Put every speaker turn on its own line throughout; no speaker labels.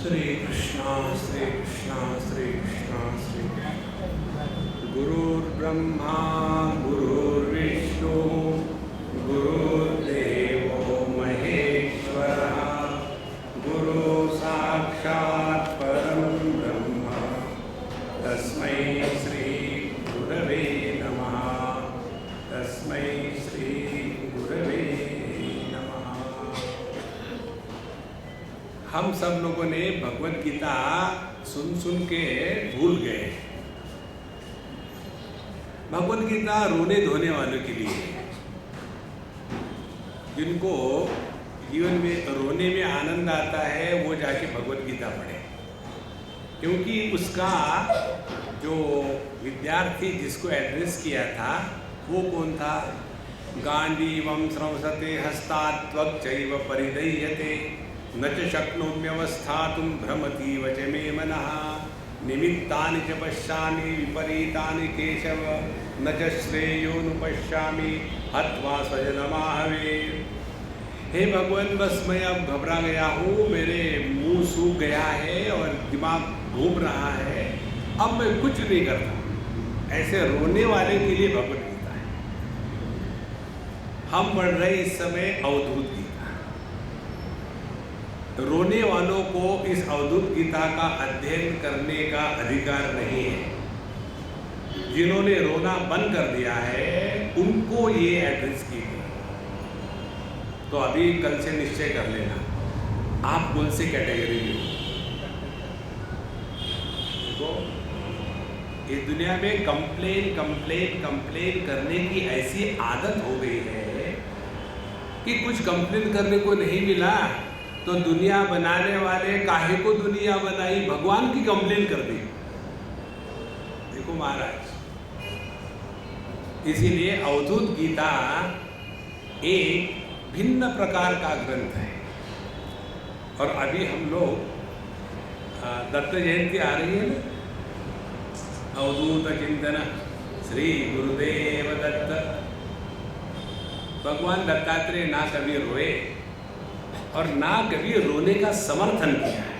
श्री कृष्णा श्री कृष्णा श्री कृष्णा श्री गुरुर्ब्रह्मा गुरुर्विष्णु गुरुर्देवो महेश्वरः गुरु साक्षात् परं ब्रह्म तस्मै श्री गुरवे नमः तस्मै श्री गुरवे नमः। हम सब लोगों ने भगवत गीता सुन सुन के भूल गए। भगवत गीता रोने धोने वालों के लिए है, जिनको जीवन में रोने में आनंद आता है वो जाके भगवत गीता पढ़े, क्योंकि उसका जो विद्यार्थी जिसको एड्रेस किया था वो कौन था? गांडीवं स्रंसते हस्तात् त्वक्चैव परिदह्यते न च शक्नोम्यवस्थातुं भ्रमतीव च मे मनः निमित्तानि च पश्यामि विपरीतानि केशव न च श्रेयोनुपश्यामि हत्वा स्वजनमाहवे। हे भगवान, बस मैं अब घबरा गया हूँ, मेरे मुंह सूख गया है और दिमाग घूम रहा है, अब मैं कुछ नहीं करता। ऐसे रोने वाले के लिए भगवत गीता है। हम पढ़ रहे इस समय अवधूत गीता। रोने वालों को इस अवधूत गीता का अध्ययन करने का अधिकार नहीं है। जिन्होंने रोना बंद कर दिया है उनको ये एड्रेस की गई। तो अभी कल से निश्चय कर लेना आप कौन सी कैटेगरी में हो। इस दुनिया में कंप्लेन कंप्लेन कंप्लेन करने की ऐसी आदत हो गई है कि कुछ कंप्लेन करने को नहीं मिला तो दुनिया बनाने वाले काहे को दुनिया बनाई, भगवान की कंप्लेन कर दी। देखो महाराज, इसीलिए अवधूत गीता एक भिन्न प्रकार का ग्रंथ है। और अभी हम लोग दत्त जयंती आ रही है ना, अवधूत चिंतन श्री गुरुदेव दत्त। भगवान दत्तात्रेय ना कभी रोए और ना कभी रोने का समर्थन किया है।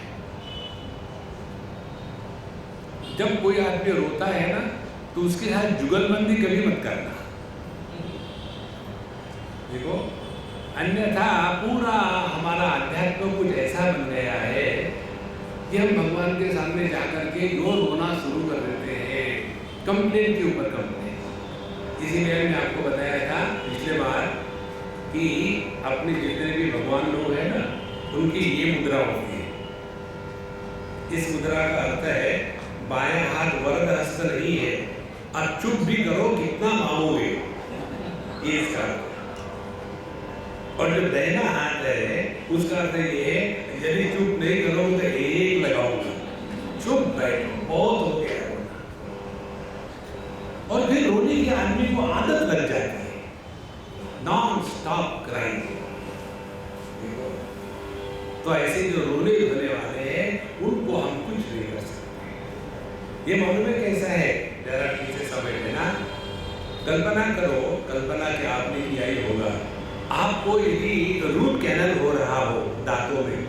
जब कोई आदमी रोता है ना तो उसके साथ जुगलबंदी कभी मत करना। देखो, अन्यथा पूरा हमारा अध्यात्म कुछ ऐसा बन गया है कि हम भगवान के सामने जाकर के यो रोना शुरू कर देते हैं, कंप्लेन के ऊपर कंप्लेन। इसीलिए मैंने आपको बताया था पिछले बार कि अपने जितने भी भगवान लोग हैं ना, उनकी ये मुद्रा होती है। इस मुद्रा का अर्थ है बाएं हाथ वरद हस्त नहीं है, अब चुप भी करो कितना मांगोगे, ये इसका अर्थ है। और जो दाहिना हाथ है उसका अर्थ ये है यदि चुप नहीं करोगे तो एक लगाओगे, चुप बैठो, बहुत हो गया। और फिर रोने की आदमी को आदत लग जाती है, नॉन स्टॉप क्राइंग। तो ऐसे जो रोने धोने वाले हैं उनको हम कुछ नहीं कर सकते। ये मालूम है कैसा है, जरा ठीक से समझ लेना। कल्पना करो, कल्पना कि आपने किया ही होगा, आपको यदि रूट कैनल हो रहा हो दांतों में,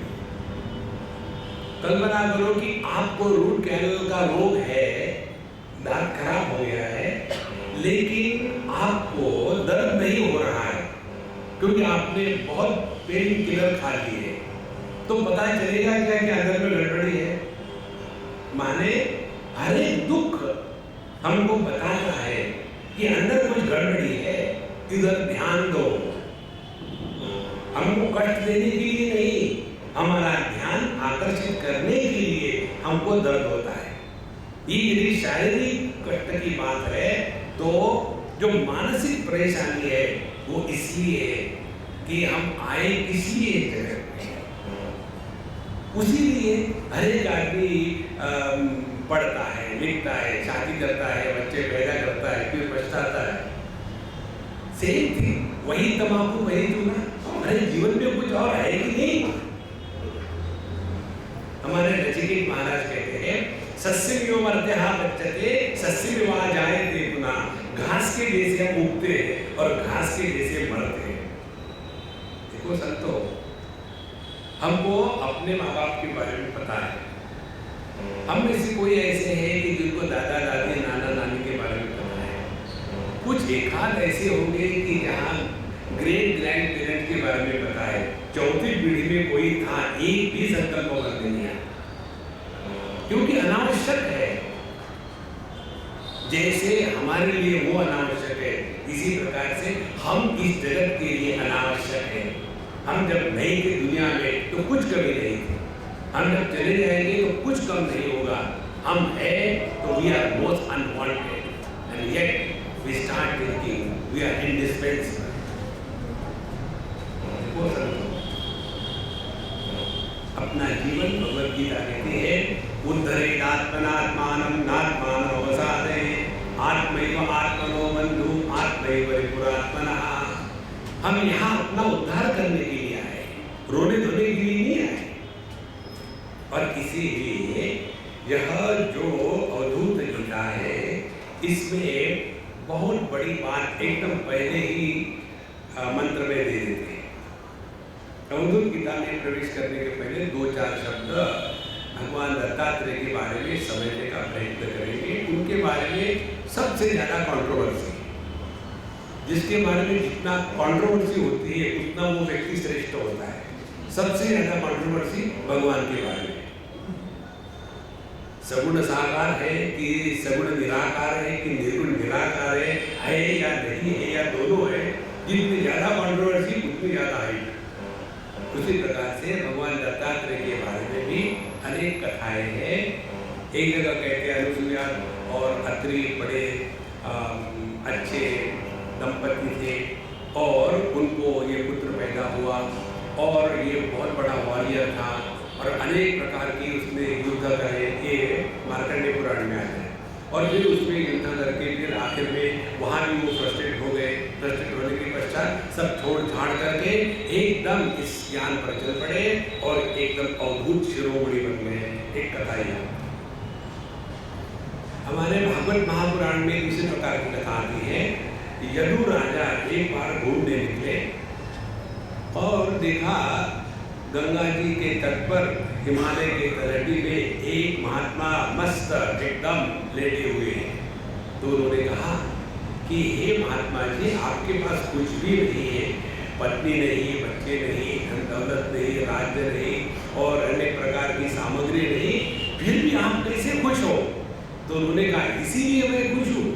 कल्पना करो कि आपको रूट कैनल का रोग है, दांत खराब हो गया है, लेकिन आपको दर्द नहीं हो रहा है क्योंकि आपने बहुत पेन किलर खा लिए, तो पता चलेगा क्या कि अंदर में गड़बड़ी है। माने हर एक दुख हमको बताता है कि अंदर कुछ गड़बड़ी है, इधर ध्यान दो। हमको कष्ट देने के लिए नहीं, हमारा ध्यान आकर्षित करने के लिए हमको दर्द होता है। ये यदि शारीरिक कष्ट की बात है तो जो मानसिक परेशानी है वो इसलिए है कि हम आए इसलिए जगत में, उसी लिए हर एक आदमी पढ़ता है, लिखता है, शादी करता है, बच्चे पैदा करता है, फिर पछताता है। सेम थिंग, वही तमाकू वही चूना। अरे जीवन में कुछ और है कि नहीं? हमारे नचिकेत महाराज कहते हैं सस्यमिव मर्त्यः बच्चते सस्यमिव जायते पुनः। घास के जैसे हम उगते हैं और घास के जैसे मरते हैं। देखो संतो, हमको अपने माँ बाप के बारे में पता है। हम में से कोई ऐसे हैं कि जिनको दादा दादी नाना नानी के बारे में पता है। कुछ एक आध ऐसे होंगे कि जहाँ ग्रेट ग्रैंड पेरेंट के बारे में पता है। चौथी पीढ़ी में कोई था, एक भी संकल्प कर नहीं है, क्योंकि अनावश्यक है। जैसे हमारे लिए वो अनावश्यक है, इसी प्रकार से हम इस जगत के लिए अनावश्यक है। हम जब नहीं थे दुनिया में तो कुछ कमी नहीं थी, हम जब चले जाएंगे तो कुछ कम नहीं होगा। हम है तो we are most unwanted and yet we start thinking we are indispensable. अपना जीवन भगवद गीता कहती है, उद्धरेत आत्मनात्मानं नात्मानं अवसादयेत् आत्मैव आत्मनो बन्धु आत्मैव रिपुरात्मनः। हम यहाँ अपना उद्धार करने के लिए आए, रोने धोने के लिए नहीं आए। और इसीलिए यह जो अवधूत गीता है, इसमें बहुत बड़ी बात एकदम पहले ही मंत्र में दे देते हैं। अवधूत गीता में प्रवेश करने के पहले 2-4 शब्द भगवान दत्तात्रेय के बारे में समझने का प्रयत्न करेंगे। उनके बारे में सबसे ज़्यादा कंट्रोवर्सी, जिसके बारे में जितना कंट्रोवर्सी होती है उतना वो व्यक्ति श्रेष्ठ होता है। सबसे ज़्यादा कंट्रोवर्सी भगवान के बारे में, सगुण साकार है कि सगुण निराकार है कि निर्गुण निराकार है या नहीं है या दोनों है। जितनी ज़्यादा कंट्रोवर्सी उतनी ज़्यादा है। उसी प्रकार से भगवान दत्तात्रेय के बारे में भी अनेक कथाएं हैं। एक जगह कहते हैं अनुसुईया और अत्रि बड़े अच्छे दंपति थे और उनको ये पुत्र पैदा हुआ और ये बहुत बड़ा वॉरियर था और अनेक प्रकार की उसने युद्ध करे। ये मार्कंडेय पुराण में आता है। और फिर उसमें युद्ध करके फिर आखिर में वहाँ भी वो फ्रस्ट्रेट हो गए। फ्रस्ट्रेट होने के पश्चात सब छोड़ छाड़ करके एकदम इस ज्ञान पर चल पड़े और एकदम अद्भुत शिरोमणि बन गए। एक कथा ही हमारे भागवत महापुराण में दूसरे प्रकार की कथा आती है। यदु राजा एक बार घूमने निकले और देखा गंगा जी के तट पर हिमालय के तलहटी में एक महात्मा मस्त एकदम लेटे हुए हैं। तो उन्होंने कहा कि हे महात्मा जी, आपके पास कुछ भी नहीं है, पत्नी नहीं, बच्चे नहीं, धन दौलत नहीं, राज्य नहीं और अनेक प्रकार की सामग्री नहीं, फिर भी आप कैसे खुश हो? तो उन्होंने कहा इसीलिए मैं खुश हूँ।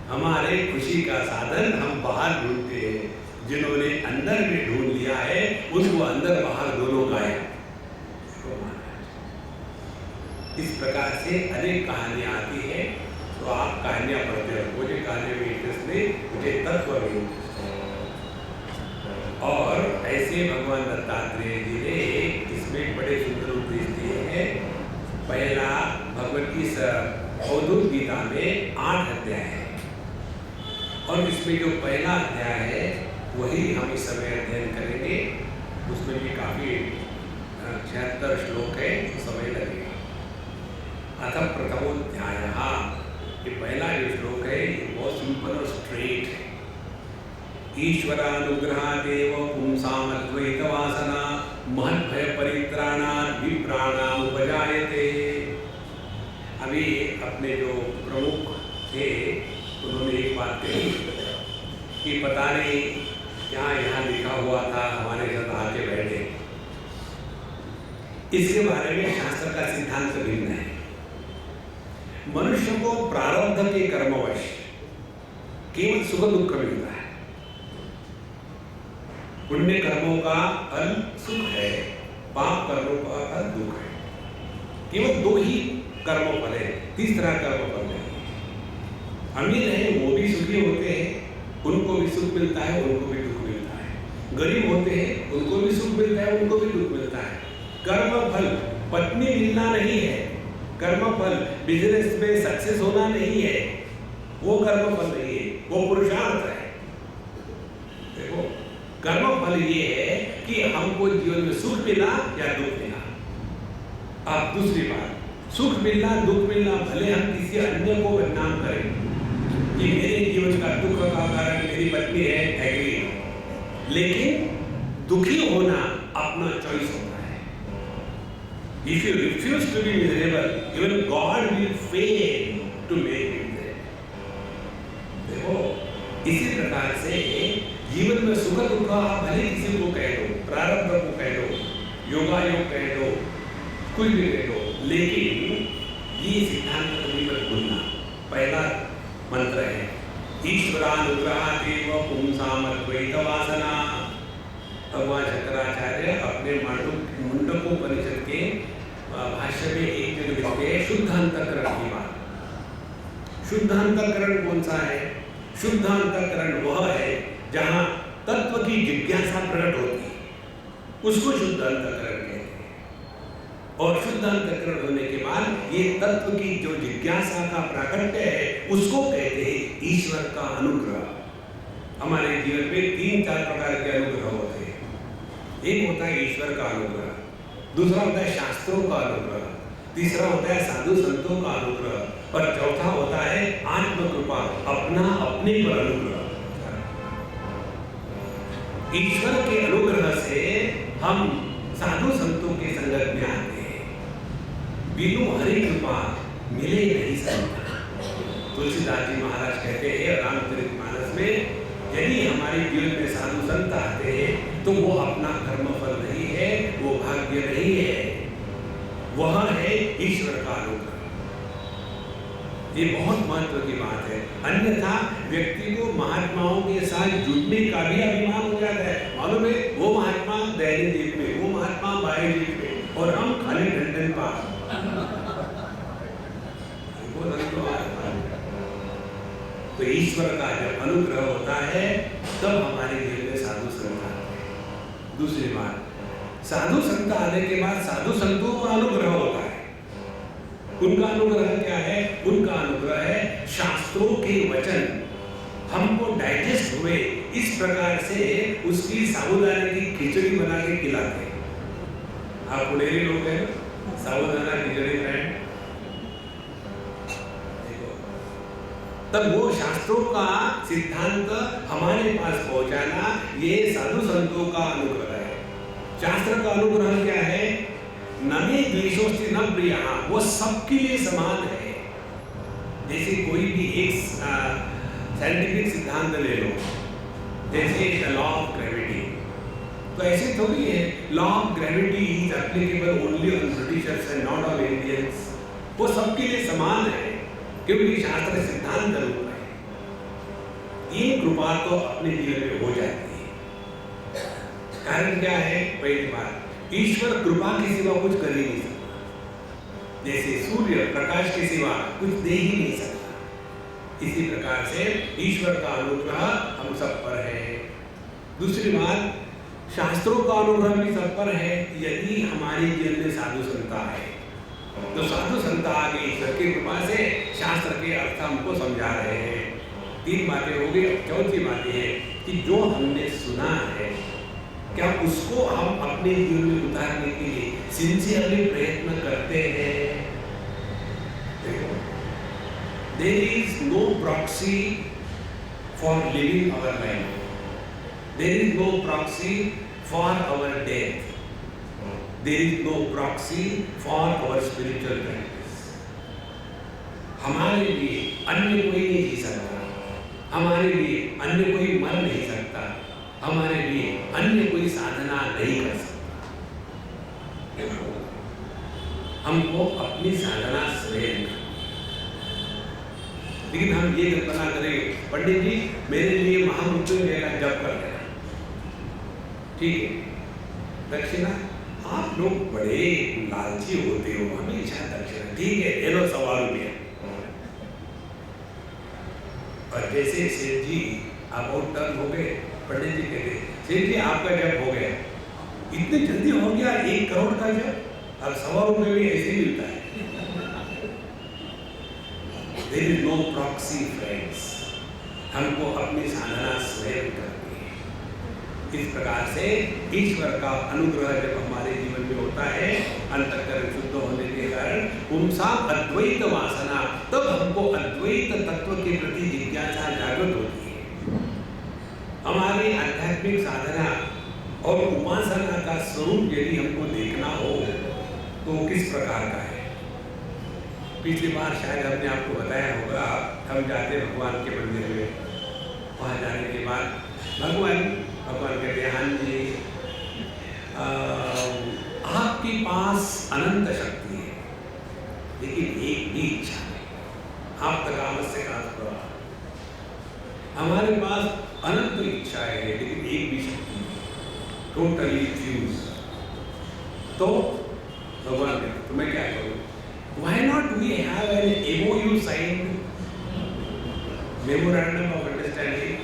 हमारे खुशी का साधन हम बाहर ढूंढते हैं। जिन्होंने अंदर में ढूंढ लिया है उनको अंदर बाहर दोनों का है। इस प्रकार से अनेक कहानियां आती है। तो आप कहानियां पढ़ते हो। मुझे कहानियों में इंटरेस्ट नहीं, मुझे तत्व में इंटरेस्ट है। और ऐसे भगवान दत्तात्रेय जी ने इसमें बड़े सुंदर उपदेश दिए हैं। पहला भगवत की अवधूत गीता में 8 अध्याय है और इसमें जो पहला अध्याय है वही हम इस समय अध्ययन करेंगे। उसमें भी काफी 76 श्लोक है, समय लगेगा। अथ प्रथमोऽध्यायः, ये पहला जो श्लोक है ये बहुत सिंपल और स्ट्रेट है। ईश्वरानुग्रहादेव पुंसामद्वैत वासना महद्भय परित्राणात् विप्राणाम् उपजायते। अभी अपने जो प्रमुख थे उन्होंने एक बात कही कि पता नहीं क्या यहाँ लिखा हुआ था, हमारे साथ आके बैठे। इसके बारे में शास्त्र का सिद्धांत भिन्न है। मनुष्य को प्रारब्ध के कर्मवश केवल सुख दुख मिलता है। पुण्य कर्मों का फल सुख है, पाप कर्मों का फल दुख है। केवल 2 ही कर्म फल है, तीसरा कर्म फल नहीं। अमीर है वो भी सुखी होते हैं, उनको भी सुख मिलता है, उनको भी दुख मिलता है। गरीब होते हैं उनको भी सुख मिलता है, उनको भी दुख मिलता है। कर्म फल पत्नी मिलना नहीं है, कर्म फल बिजनेस में सक्सेस होना नहीं है, वो कर्म फल नहीं है, वो पुरुषार्थ है। देखो, कर्म फल ये है कि हमको जीवन में सुख मिला या दुख मिला। अब दूसरी बात, सुख मिलना दुख मिलना, भले हम किसी अन्य को बदनाम करें कि मेरे जीवन का दुख का कारण मेरी पत्नी है, एग्री, लेकिन दुखी होना अपना चॉइस होता है। If you refuse to be miserable, even God will fail to make you miserable. देखो, इसी प्रकार से जीवन में सुख दुख आप भले किसी को कह दो, प्रारब्ध को कह दो, योगायोग कह दो, कुछ भी कह दो, लेकिन ये सिद्धांत कभी मत भूलना। पहला मंत्र है ईश्वरानुग्रहादेव पुंसामद्वैत वासना। भगवान शंकराचार्य अपने मुंडकोपनिषद के भाष्य में एक जगह लिखते हैं शुद्ध अंतःकरण की बात। शुद्ध अंतःकरण कौन सा है? शुद्ध अंतःकरण वह है जहां तत्व की जिज्ञासा प्रकट होती है, उसको शुद्ध अंतःकरण कहते हैं। और शुद्ध अंतःकरण होने के बाद ये तत्व की जो जिज्ञासा का प्राकट्य है उसको कहते हैं ईश्वर का अनुग्रह। हमारे जीवन में 3-4 प्रकार के अनुग्रह होते हैं। एक होता है ईश्वर का अनुग्रह, दूसरा होता है शास्त्रों का अनुग्रह, तीसरा होता है साधु संतों का अनुग्रह, और चौथा होता है आत्म कृपा, अपना अपने पर अनुग्रह। ईश्वर के अनुग्रह से हम साधु संतों के संगत में आते हैं। बिनु हरि कृपा मिले नहीं सकता। तुलसीदास जी महाराज कहते हैं रामचरितमानस में, यदि हमारे जीवन में साधु संत आते हैं तो वो अपना कर्मफल नहीं है, वो भाग्य नहीं है, वह है ईश्वर का अनुग्रह। ये बहुत महत्व की बात है। अन्यथा व्यक्ति को महात्माओं के साथ जुड़ने का भी अभिमान हो जाता है। मालूम है, वो महात्मा दैनिक द्वीप में, वो महात्मा बाह्य द्वीप में, और हम खाली ढंढन पास। तो ईश्वर का जब अनुग्रह होता है तब हमारे जीवन में साधु संत आते हैं। दूसरी बात, साधु संत आने के बाद साधु संतों का अनुग्रह होता है। उनका अनुग्रह क्या है? उनका अनुग्रह है शास्त्रों के वचन हमको डाइजेस्ट हुए, इस प्रकार से उसकी साबूदाने की खिचड़ी बना के खिलाते हैं। आप पुणेरी लोग हैं, साबूदाना खिचड़ी फ्रेंड, तब वो शास्त्रों का सिद्धांत हमारे पास पहुंचाना, ये साधु संतों का अनुग्रह है। शास्त्र का अनुग्रह क्या है? न मे द्वेषोस्ति न प्रियः, वो सबके लिए समान है। जैसे कोई भी एक साइंटिफिक सिद्धांत ले लो, जैसे लॉ ऑफ ग्रेविटी, तो ऐसे थोड़ी है law of gravity is applicable only on Britishers and not on Indians. वो सबके लिए समान है क्योंकि शास्त्र सिद्धांत रूप है। ये कृपा तो अपने जीवन में हो जाती है। कारण क्या है? पहली बात, ईश्वर कृपा के सिवा कुछ कर ही नहीं सकता। जैसे सूर्य प्रकाश के सिवा कुछ दे ही नहीं सकता, इसी प्रकार से ईश्वर का अनुग्रह हम सब पर है। दूसरी बात, शास्त्रों का अनुग्रह भी सब पर है। यदि हमारे जीवन में साधु संत है तो साधु संत आगे ईश्वर की कृपा से शास्त्र के अर्थ हमको समझा रहे हैं। 3 बातें हो गई। चौथी बात है कि जो हमने सुना है, क्या उसको हम अपने जीवन में उतारने के लिए सिंसियरली प्रयत्न करते हैं? There is no proxy for living our life. There is no proxy for our death. There is no proxy for our spiritual practice. हमारे लिए अन्य कोई नहीं जी सकता, हमारे लिए अन्य कोई मर नहीं सकता, हमारे लिए अन्य कोई साधना नहीं कर सकता। हमको अपनी साधना स्वयं करनी। लेकिन हम ये कल्पना करें, पंडित जी मेरे लिए महामृत्युंजय का जप कर देना, ठीक है, दक्षिणा आप लोग बड़े लालची होते हो, हमेशा दक्षिणा, ठीक है, ले लो 100 रुपया। और जैसे सेठ जी आप और टर्न हो गए, पंडित जी कहते सेठ जी आपका जब हो गया, इतने जल्दी हो गया 1 करोड़ का जब, अब 100 रुपये भी ऐसे ही मिलता है। There is no proxy friends, हमको अपनी साधना स्वयं करनी है। इस प्रकार से ईश्वर का अनुग्रह जब हमारे जीवन में होता है, अंतःकरण शुद्ध होने के कारण पुंसा अद्वैत वासना, तब हमको अद्वैत तत्व के प्रति जिज्ञासा जागृत होती है। हमारी आध्यात्मिक साधना और उपासना का स्वरूप यदि हमको देखना हो तो किस प्रकार का है। पिछली बार शायद हमने आपको बताया होगा, हम जाते भगवान के मंदिर में, वहाँ जाने के बाद भगवान कहते हैं हाँ जी आपके पास अनंत शक्ति है लेकिन एक भी इच्छा नहीं, आप तक आवश्यक आत्मा, हमारे पास अनंत इच्छा है लेकिन एक भी शक्ति नहीं, टोटली फ्यूज। तो भगवान ने तो मैं क्या करूँ, why not we have an MOU signed, memorandum of understanding,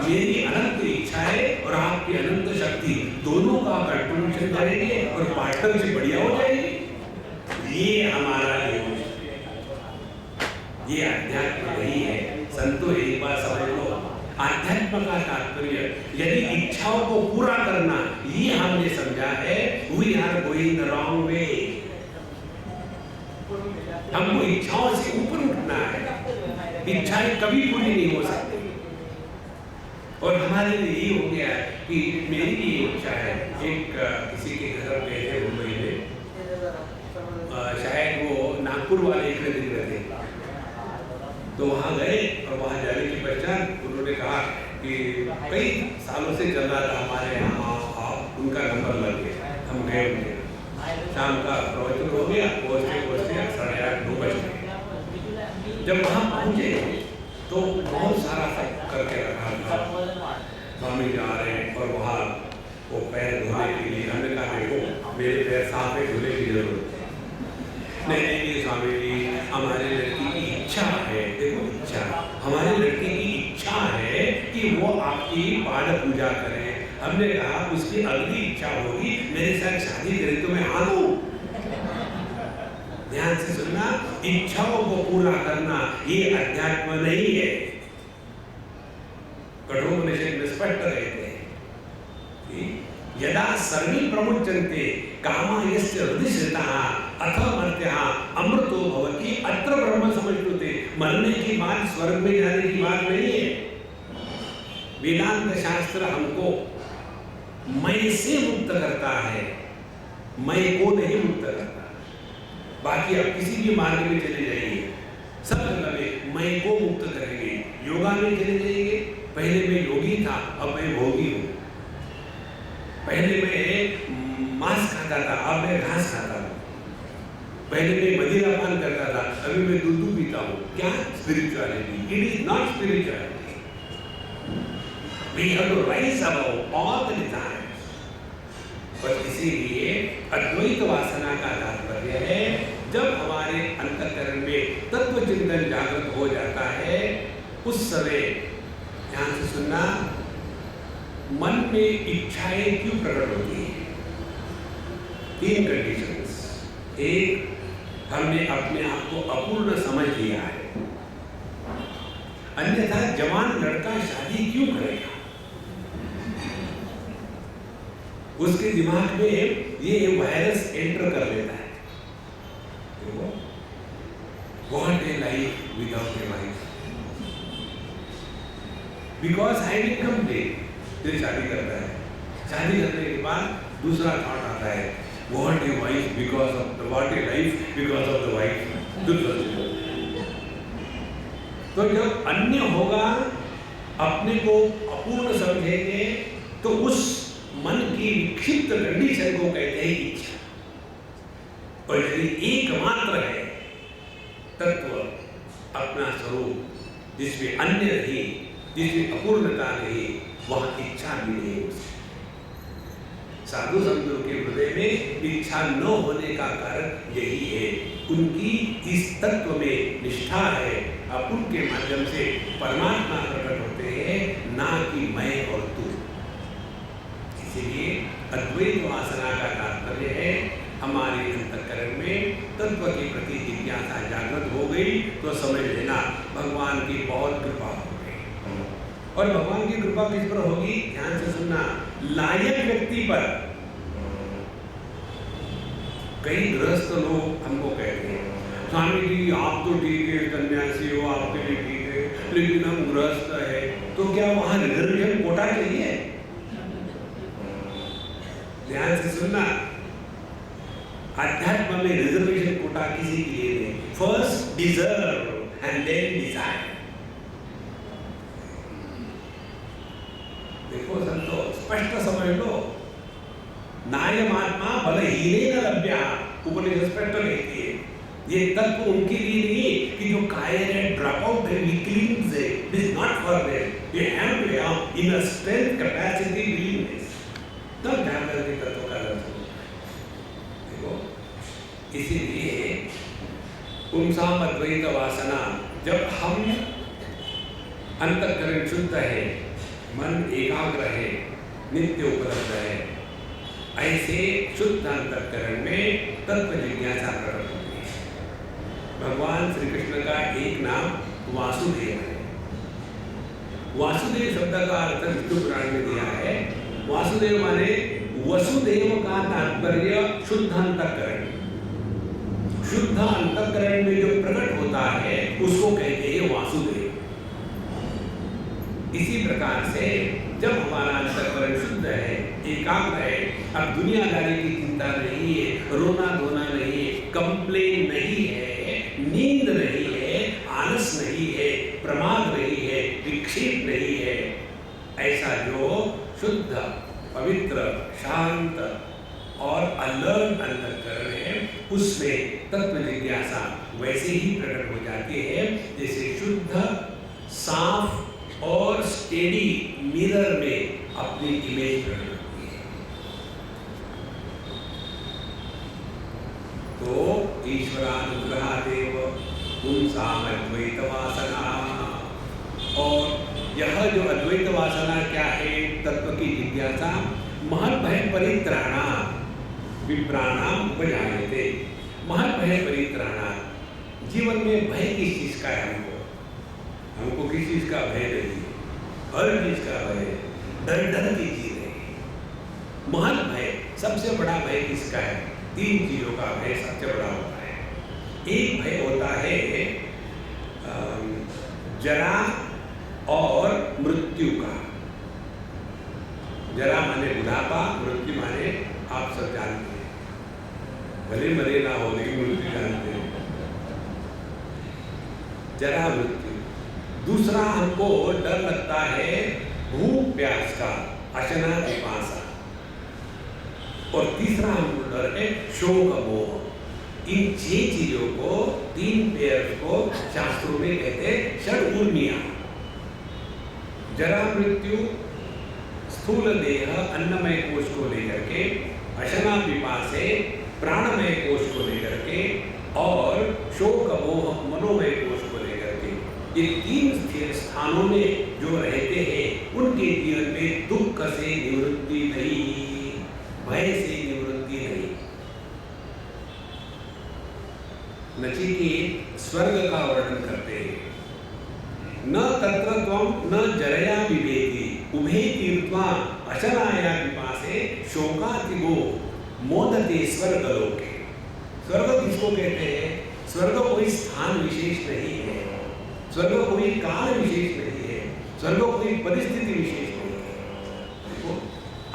मेरी अनंत इच्छा है और आपकी अनंत शक्ति, दोनों का कंट्रीब्यूशन करेंगे और पार्टनरशिप बढ़िया हो जाएगी। ये हमारा योग, ये अध्यात्म नहीं है। संतो एक बात समझ लो, अध्यात्म का तात्पर्य यदि इच्छाओं को पूरा करना ये हमने समझा है, we are going the wrong way. हमको इच्छाओं से ऊपर उठना है, इच्छाएं कभी पूरी नहीं हो सकती। और हमारे लिए ये हो गया कि मेरी ये इच्छा है, एक किसी के घर गए थे मुंबई में, शायद वो नागपुर वाले एक दिन रहे, तो वहाँ गए और वहाँ जाने की पहचान उन्होंने कहा कि कई सालों से चल रहा था हमारे यहाँ, उनका नंबर लग गया, हम गए उनके, शाम का प्रवचन हो गया, पहुँचते 8:30-9 बज गए। जब वहाँ पहुँचे तो बहुत सारा सब करके रखा था, स्वामी जा रहे हैं और वहाँ वो पैर धोने के लिए, हमने कहा देखो मेरे पैर साफ है, धोने की जरूरत नहीं स्वामी जी, हमारे लड़की की इच्छा है, देखो इच्छा, हमारी लड़की की इच्छा है कि वो आपकी पाद पूजा करे। हमने कहा उसकी अगली इच्छा होगी मेरे साथ शादी करे तो मैं हाँ दूं। ध्यान से सुनना, इच्छाओं को पूरा करना ये अध्यात्म नहीं है। कठोपनिषद में स्पष्ट रहते हैं यदा सर्वे प्रमुच्यन्ते कामा यस्य हृदि श्रितः अथ मर्त्यः अमृतो भवति अत्र ब्रह्म समझते। मरने की बात स्वर्ग में जाने की बात नहीं है। वेदांत शास्त्र हमको मैं से मुक्त करता है, मैं को नहीं मुक्त करता। बाकी आप किसी भी मार्ग में चले जाइए, सब जगह में मैं को मुक्त करेंगे। योगा में चले जाइए, पहले मैं योगी था अब मैं भोगी हूँ, पहले मैं मांस खाता था अब मैं घास खाता हूँ, पहले मैं मदिरा पान करता था अभी मैं दूध पीता हूँ। क्या spirituality? It is not spirituality. We have to rise above all the desires. पर इसीलिए अद्वैत वासना का तात्पर्य है जब हमारे अंतःकरण में तत्व चिंतन जागृत हो जाता है, उस समय ध्यान से सुनना, मन में इच्छाएं क्यों प्रकट होती हैं? 3 कंडीशंस। एक, हमने अपने आप को अपूर्ण समझ लिया है, अन्यथा जवान लड़का शादी क्यों करेगा? उसके दिमाग में ये वायरस एंटर कर लेता है, what A life without a wife, because I will complete. फिर शादी करता है, शादी करने के बाद दूसरा थॉट आता है, what a wife because of what A life because of the wife. तो जब अन्य होगा, अपने को अपूर्ण समझेंगे, तो उस मन की विक्षिप्त कंडीशन को कहते हैं इच्छा। और यदि एकमात्र है तत्व, अपना स्वरूप जिसमें अन्य नहीं, जिसमें अपूर्णता नहीं, वहां इच्छा भी नहीं हो सकती। साधु संतों के हृदय में इच्छा न होने का कारण यही है, उनकी इस तत्व में निष्ठा है। अब उनके माध्यम से परमात्मा प्रकट होते हैं, ना कि मैं और तू। इसीलिए अद्वैत वासना का तात्पर्य है हमारे अंतःकरण में तत्व के प्रति जिज्ञासा जागृत हो गई तो समझ लेना भगवान की बहुत कृपा हो गई। और भगवान की कृपा किस पर होगी? ध्यान से सुनना, लायक व्यक्ति पर। कई गृहस्थ लोग हमको कहते हैं, स्वामी जी आप तो ठीक है, सन्यासी हो, आपके लिए ठीक है, लेकिन हम गृहस्थ है, तो क्या वहां रिजर्वेशन कोटा चाहिए? ध्यान से सुनना, अध्यात्म में रिजर्वेशन कोटा किसी के लिए नहीं, first deserve and then desire. देखो संतो, स्पष्ट समझ लो, नायमात्मा बलहीनेन लभ्या, उपनिषद स्पष्ट कहती है। ये तत्व उनके लिए नहीं कि जो कायर है, ड्रॉप आउट है, वीकलिंग्स है, it is not for them. You have to have inner strength, capacity, willingness, तब जाकर के तत्व का अर्थ हो। देखो, इसीलिए पुंसाम अद्वैत वासना, जब हम अंतःकरण शुद्ध है, मन एकाग्र है, नित्य उपलब्ध है, ऐसे शुद्ध अंतःकरण में तत्व जिज्ञासा प्रकट होती है। भगवान श्री कृष्ण का एक नाम वासुदेव है। वासुदेव शब्द का अर्थ विष्णु पुराण में दिया है। वासुदेव माने वसुदेव का तात्पर्य शुद्ध अंतःकरण। शुद्ध अंतःकरण में जो प्रकट होता है उसको कहते हैं वासुदेव। इसी प्रकार से जब हमारा अंतःकरण शुद्ध है, एकाग्र है, अब दुनियादारी की चिंता नहीं है, रोना धोना नहीं है, कंप्लेन नहीं है, नींद नहीं है, आलस नहीं है, प्रमाद नहीं है, विक्षेप नहीं है, ऐसा जो शुद्ध, पवित्र, शांत और अलर्ट अंतःकरण है, उसमें तत्व जिज्ञासा वैसे ही प्रकट हो जाती है जैसे शुद्ध, साफ और स्टेडी मिरर में अपनी इमेज प्रकट होती है। तो ईश्वरानुग्रहादेव पुंसाम अद्वैत वासना, और यह जो अद्वैत वासना क्या है, तत्व की जिज्ञासा, महत् भय परित्राणा विप्राणाम उपजायते। महत् भय परित्राणा, जीवन में भय किस चीज का है? हमको किसी चीज का भय नहीं, हर चीज का भय, डर की चीज है। महत् भय, सबसे बड़ा भय किसका है? 3 चीजों का भय सबसे बड़ा होता है। एक भय होता है जरा और मृत्यु का। जरा माने बुढ़ापा, मृत्यु माने आप सब जानते हैं, भले मरे ना हो लेकिन मृत्यु जानते हैं। जरा मृत्यु। दूसरा हमको डर लगता है भूख प्यास का, अशना पिपासा। और तीसरा हमको डर है शोक मोह। इन 6 चीजों को, 3 पेयर्स को शास्त्रों में कहते हैं षड्। जरा मृत्यु, स्थूल देह अन्नमय कोश को लेकर के, अशना पिपासे प्राणमय कोश को लेकर के, और शोक मोह मनोमय कोश को लेकर के, ये 3 स्थिर स्थानों में जो रहते हैं उनके जीवन में दुख से निवृत्ति नहीं, भय से निवृत्ति नहीं। नचिकेत स्वर्ग का वर्णन करते हैं। न तत्र त्वं न जरया विवेकी उभे तीर्त्वा अशनाया पिपासे शोकातिगो मोदते स्वर्गलोके। स्वर्ग किसको कहते हैं? स्वर्ग कोई स्थान विशेष नहीं है, स्वर्ग कोई काल विशेष नहीं है, स्वर्ग कोई परिस्थिति विशेष नहीं है। देखो,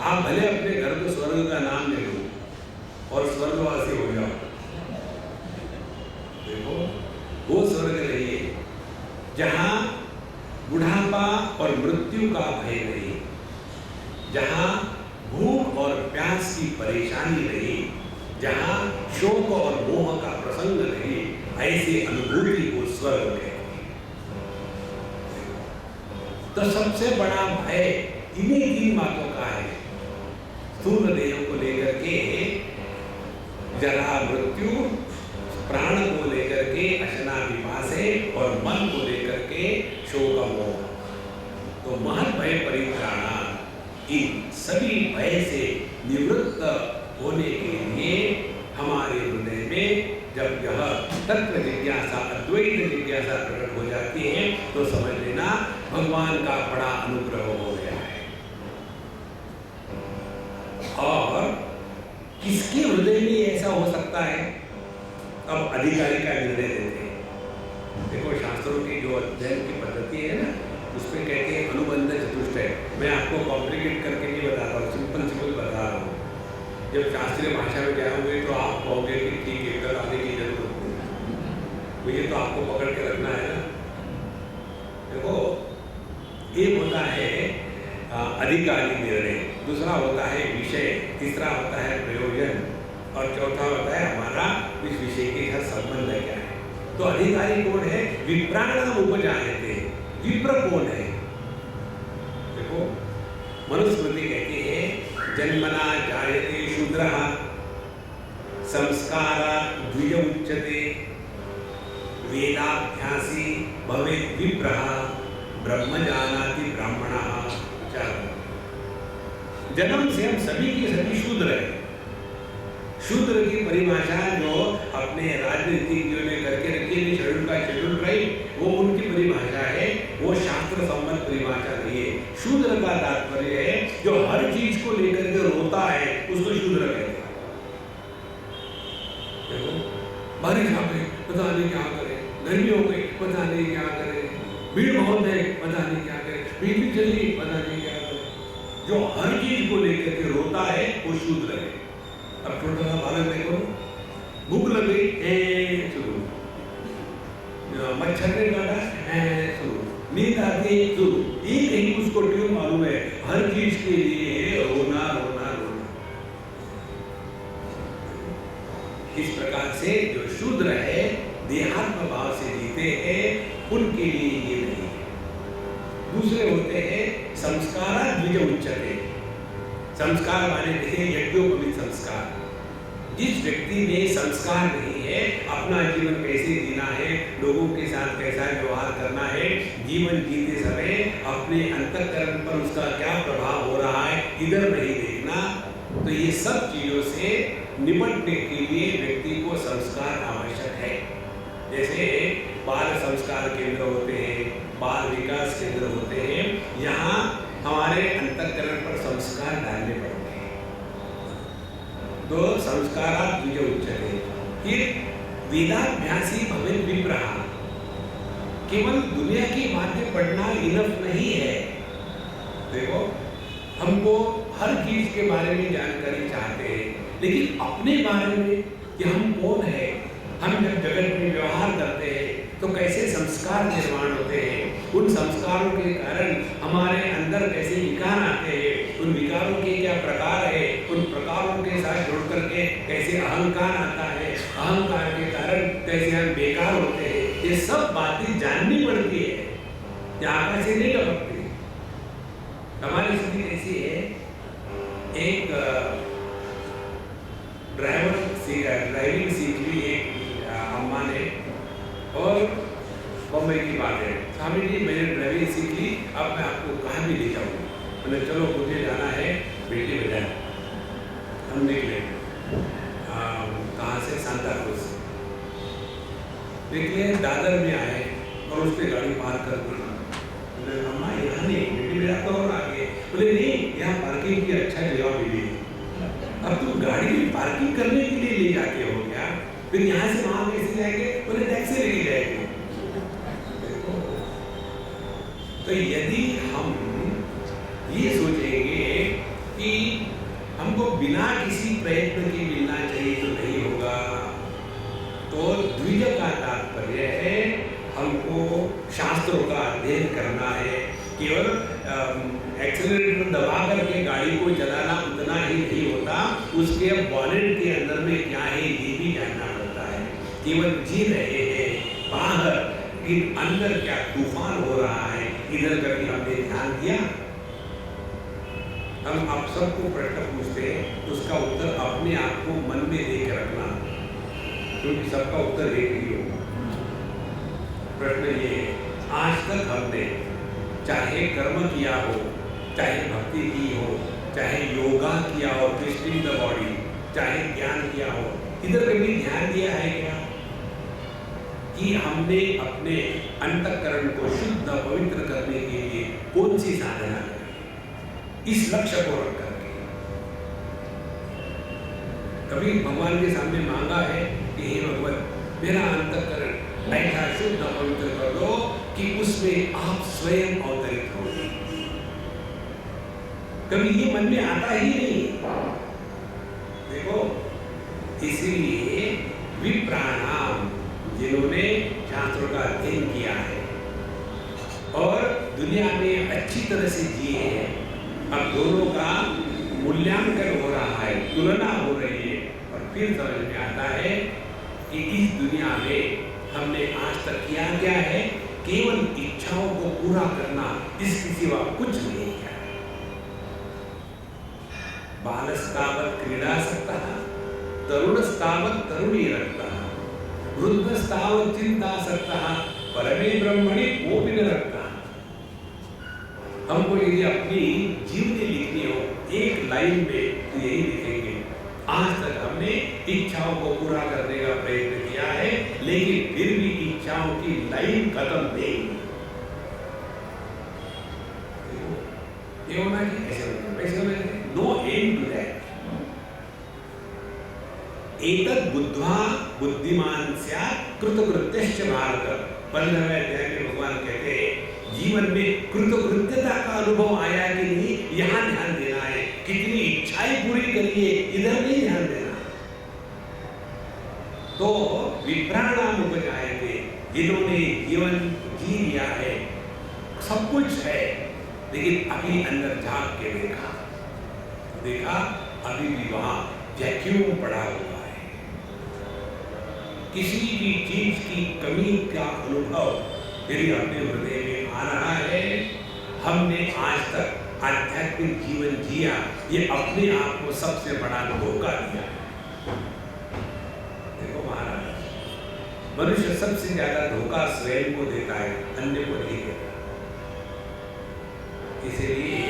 आप भले अपने घर को स्वर्ग का नाम ले लो और स्वर्गवासी हो जाओ, देखो वो स्वर्ग नहीं है जहां बुढ़ापा और मृत्यु का भय नहीं, जहां भूख और प्यास की परेशानी नहीं, जहां शोक और मोह का प्रसंग नहीं, ऐसी अनुभूति को स्वर्ग कहते हैं। तो सबसे बड़ा भय इन्हीं 3 बातों का है। स्थूल देह को लेकर के जरा मृत्यु, प्राण को लेकर के अशना पिपासे, और मन को लेकर के शोक मोह। तो महत् भय परित्राणा, इन सभी भय से निवृत्त होने के लिए हमारे हृदय में जब यह तत्व जिज्ञासा, अद्वैत जिज्ञासा प्रकट हो जाती है तो समझ लेना भगवान का बड़ा अनुग्रह हो गया है। और किसके हृदय में ऐसा हो सकता है? अब अधिकारी का निर्णय देते हैं। देखो, शास्त्रों की जो अध्ययन की पद्धति है ना, उसमें कहते हैं अनुबंध चतुष्टय। मैं आपको कॉम्प्लिकेट करके नहीं बता रहा हूँ, सिंपल बता रहा हूँ। जब शास्त्रीय भाषा में जाओगे तो आप कहोगे कि ठीक है, कल आने की जरूरत नहीं, तो ये तो आपको पकड़ के रखना है ना। देखो, एक होता है अधिकारी निर्णय, दूसरा होता है विषय, तीसरा होता है प्रयोजन, और चौथा होता है हमारा इस विषय के साथ संबंध क्या है। तो अधिकारी कौन है? विप्राणाम उपजायते, विप्र कौन है? देखो, मनुस्मृति कहती है जन्मना जायते शूद्रः संस्कारात् द्विज उच्यते वेदाभ्यासी भवेत् विप्रः ब्रह्म जानाति ब्राह्मणः। जन्म से हम सभी के सभी शूद्र हैं। शूद्र की परिभाषा जो अपने राजनीतिज्ञों ने करके रखी है, शेड्यूल ट्राइब, वो उनकी परिभाषा है, वो शास्त्र सम्मत परिभाषा नहीं है। शूद्र का तात्पर्य है जो हर चीज को लेकर के रोता है, उसको शूद्र कहते हैं। देखो, बारिश आ गई, पता नहीं क्या करे, गर्मी हो गई, पता नहीं क्या करे, भीड़ बहुत है, पता नहीं क्या करे, बिजली चली, पता नहीं क्या करे। जो हर चीज को लेकर के रोता है वो शूद्र है। अब छोटा सा बालक देखो, भूख लग गई, शुरू, मच्छर ने काटा, शुरू, नींद आती, शुरू, एक ही उसको ट्यून मालूम है, हर चीज के लिए रोना रोना रोना। इस प्रकार से जो शूद्र है, देहात्म भाव से जीते हैं, उनके लिए ये नहीं है। दूसरे होते हैं संस्कारात् द्विज उच्यते। संस्कार माने देखे यज्ञोपवीत संस्कार। जिस व्यक्ति में संस्कार नहीं है, अपना जीवन कैसे जीना है, लोगों के साथ कैसा व्यवहार करना है, जीवन जीते समय अपने अंतःकरण पर उसका क्या प्रभाव हो रहा है, इधर नहीं देखना, तो ये सब चीजों से निपटने के लिए व्यक्ति को संस्कार आवश्यक है। जैसे बाल संस्कार केंद्र होते हैं, बाल विकास केंद्र होते हैं, यहाँ हमारे अंतःकरण पर संस्कार डालने पड़ते हैं। तो संस्कारात् द्विज उच्यते। फिर वेदाभ्यासी भवेत् विप्रः। केवल दुनिया की बातें पढ़ना इनफ नहीं है। देखो, हमको हर चीज के बारे में जानकारी चाहते हैं, लेकिन अपने बारे में कि हम कौन है, हम जब जगत में व्यवहार करते हैं तो कैसे संस्कार निर्माण होते हैं, उन संस्कारों के कारण हमारे अंदर कैसे विकार आते हैं, उन विकारों के क्या प्रकार है, उन प्रकारों के साथ जुड़ करके कैसे अहंकार आता है, अहंकार के कारण कैसे हम बेकार होते हैं, ये सब बातें जाननी पड़ती है। यहाँ से नहीं टपकती। हमारी स्थिति ऐसी है, एक ड्राइविंग सीख ली एक अम्मा ने, और बम्बई की बात है, स्वामी जी मैंने ड्राइविंग सीख ली, अब मैं आपको कहाँ भी ले जाऊँगी। मैंने चलो मुझे जाना है बेटी बजाय। हम निकले कहाँ से, सांता क्रूज से निकले, दादर में आए और उस पर गाड़ी पार्क कर दी। बोले अम्मा यहाँ नहीं, बेटी मेरा तो और आगे। बोले नहीं, यहाँ पार्किंग की अच्छा जगह मिली, अब तुम गाड़ी में पार्किंग करने के लिए ले जाते हो क्या? फिर यहाँ से वहाँ कैसे जाएंगे? बोले टैक्सी लेके जाएंगे। तो यदि हम ये सोचेंगे कि हमको बिना किसी प्रयत्न के मिलना चाहिए तो नहीं होगा, तो द्विज का तात्पर्य है हमको शास्त्रों का अध्ययन करना है। केवल एक्सेलरेटर दबा करके गाड़ी को चलाना उतना ही नहीं होता, उसके बॉनेट के अंदर में क्या है ये भी जानना पड़ता है। केवल जी रहे हैं बाहर, लेकिन अंदर क्या तूफान हो रहा है, इधर कभी हमने ध्यान दिया? हम आप सबको प्रश्न पूछते हैं, उसका उत्तर अपने आप को मन में लेकर रखना, क्योंकि सबका उत्तर एक ही होगा। प्रश्न ये है, आज तक हमने चाहे कर्म किया हो, चाहे भक्ति की हो, चाहे योगा किया हो, ट्विस्टिंग द बॉडी, चाहे ज्ञान किया हो, इधर कभी ध्यान दिया है क्या कि हमने अपने अंतःकरण को शुद्ध पवित्र करने के लिए कौन सी साधना करी, इस लक्ष्य को रख करके? कभी भगवान के सामने मांगा है कि हे भगवान, मेरा अंतःकरण ऐसा शुद्ध पवित्र कर दो कि उसमें आप स्वयं अवतरित हो? कभी ये मन में आता ही नहीं। देखो, इसीलिए विप्राणाम, जिन्होंने शास्त्रों का अध्ययन किया है और दुनिया में अच्छी तरह से जिए हैं, अब दोनों का मूल्यांकन हो रहा है, तुलना हो रही है और फिर समझ में आता है कि इस दुनिया में हमने आज तक किया क्या है? केवल इच्छाओं को पूरा करना, इसके सिवा कुछ नहीं किया है। बालस्तावत् क्रीडासक्तः, तरुणस्तावत् तरुणी रक्तः, वृद्धस्तावत् चिन्तासक्तः, परमे ब्रह्मणि कोऽपि न रक्तः। हमको यदि अपनी जीवनी लिखनी हो एक लाइन में तो यही लिखेंगे, आज तक हमने इच्छाओं को पूरा करने का प्रयत्न किया है, लेकिन फिर भी इच्छाओं की लाइन खत्म नहीं। ये होना चाहिए, ऐसे होना चाहिए, नो एंड टू दैट। एतद् बुद्ध्वा बुद्धिमान स्यात् कृतकृत्यश्च भारत। 15वें अध्याय में भगवान कहते हैं, जीवन में कृतकृत्यता का अनुभव आया कि नहीं, यहाँ ध्यान देना है। कितनी इच्छाएं पूरी करिए, इधर नहीं ध्यान देना। तो विप्राणाम उपजायते, जिन्होंने जीवन जी लिया है, सब कुछ है, लेकिन अभी अंदर झांक के देखा अभी भी वहां वैक्यूम पड़ा हुआ है। किसी भी चीज की कमी का अनुभव यदि अपने हृदय में आ रहा है, हमने आज तक आध्यात्मिक जीवन जिया, ये अपने आप को सबसे बड़ा धोखा दिया। देखो महाराज, मनुष्य सबसे ज्यादा धोखा स्वयं को देता है, अन्य को नहीं देता। इसलिए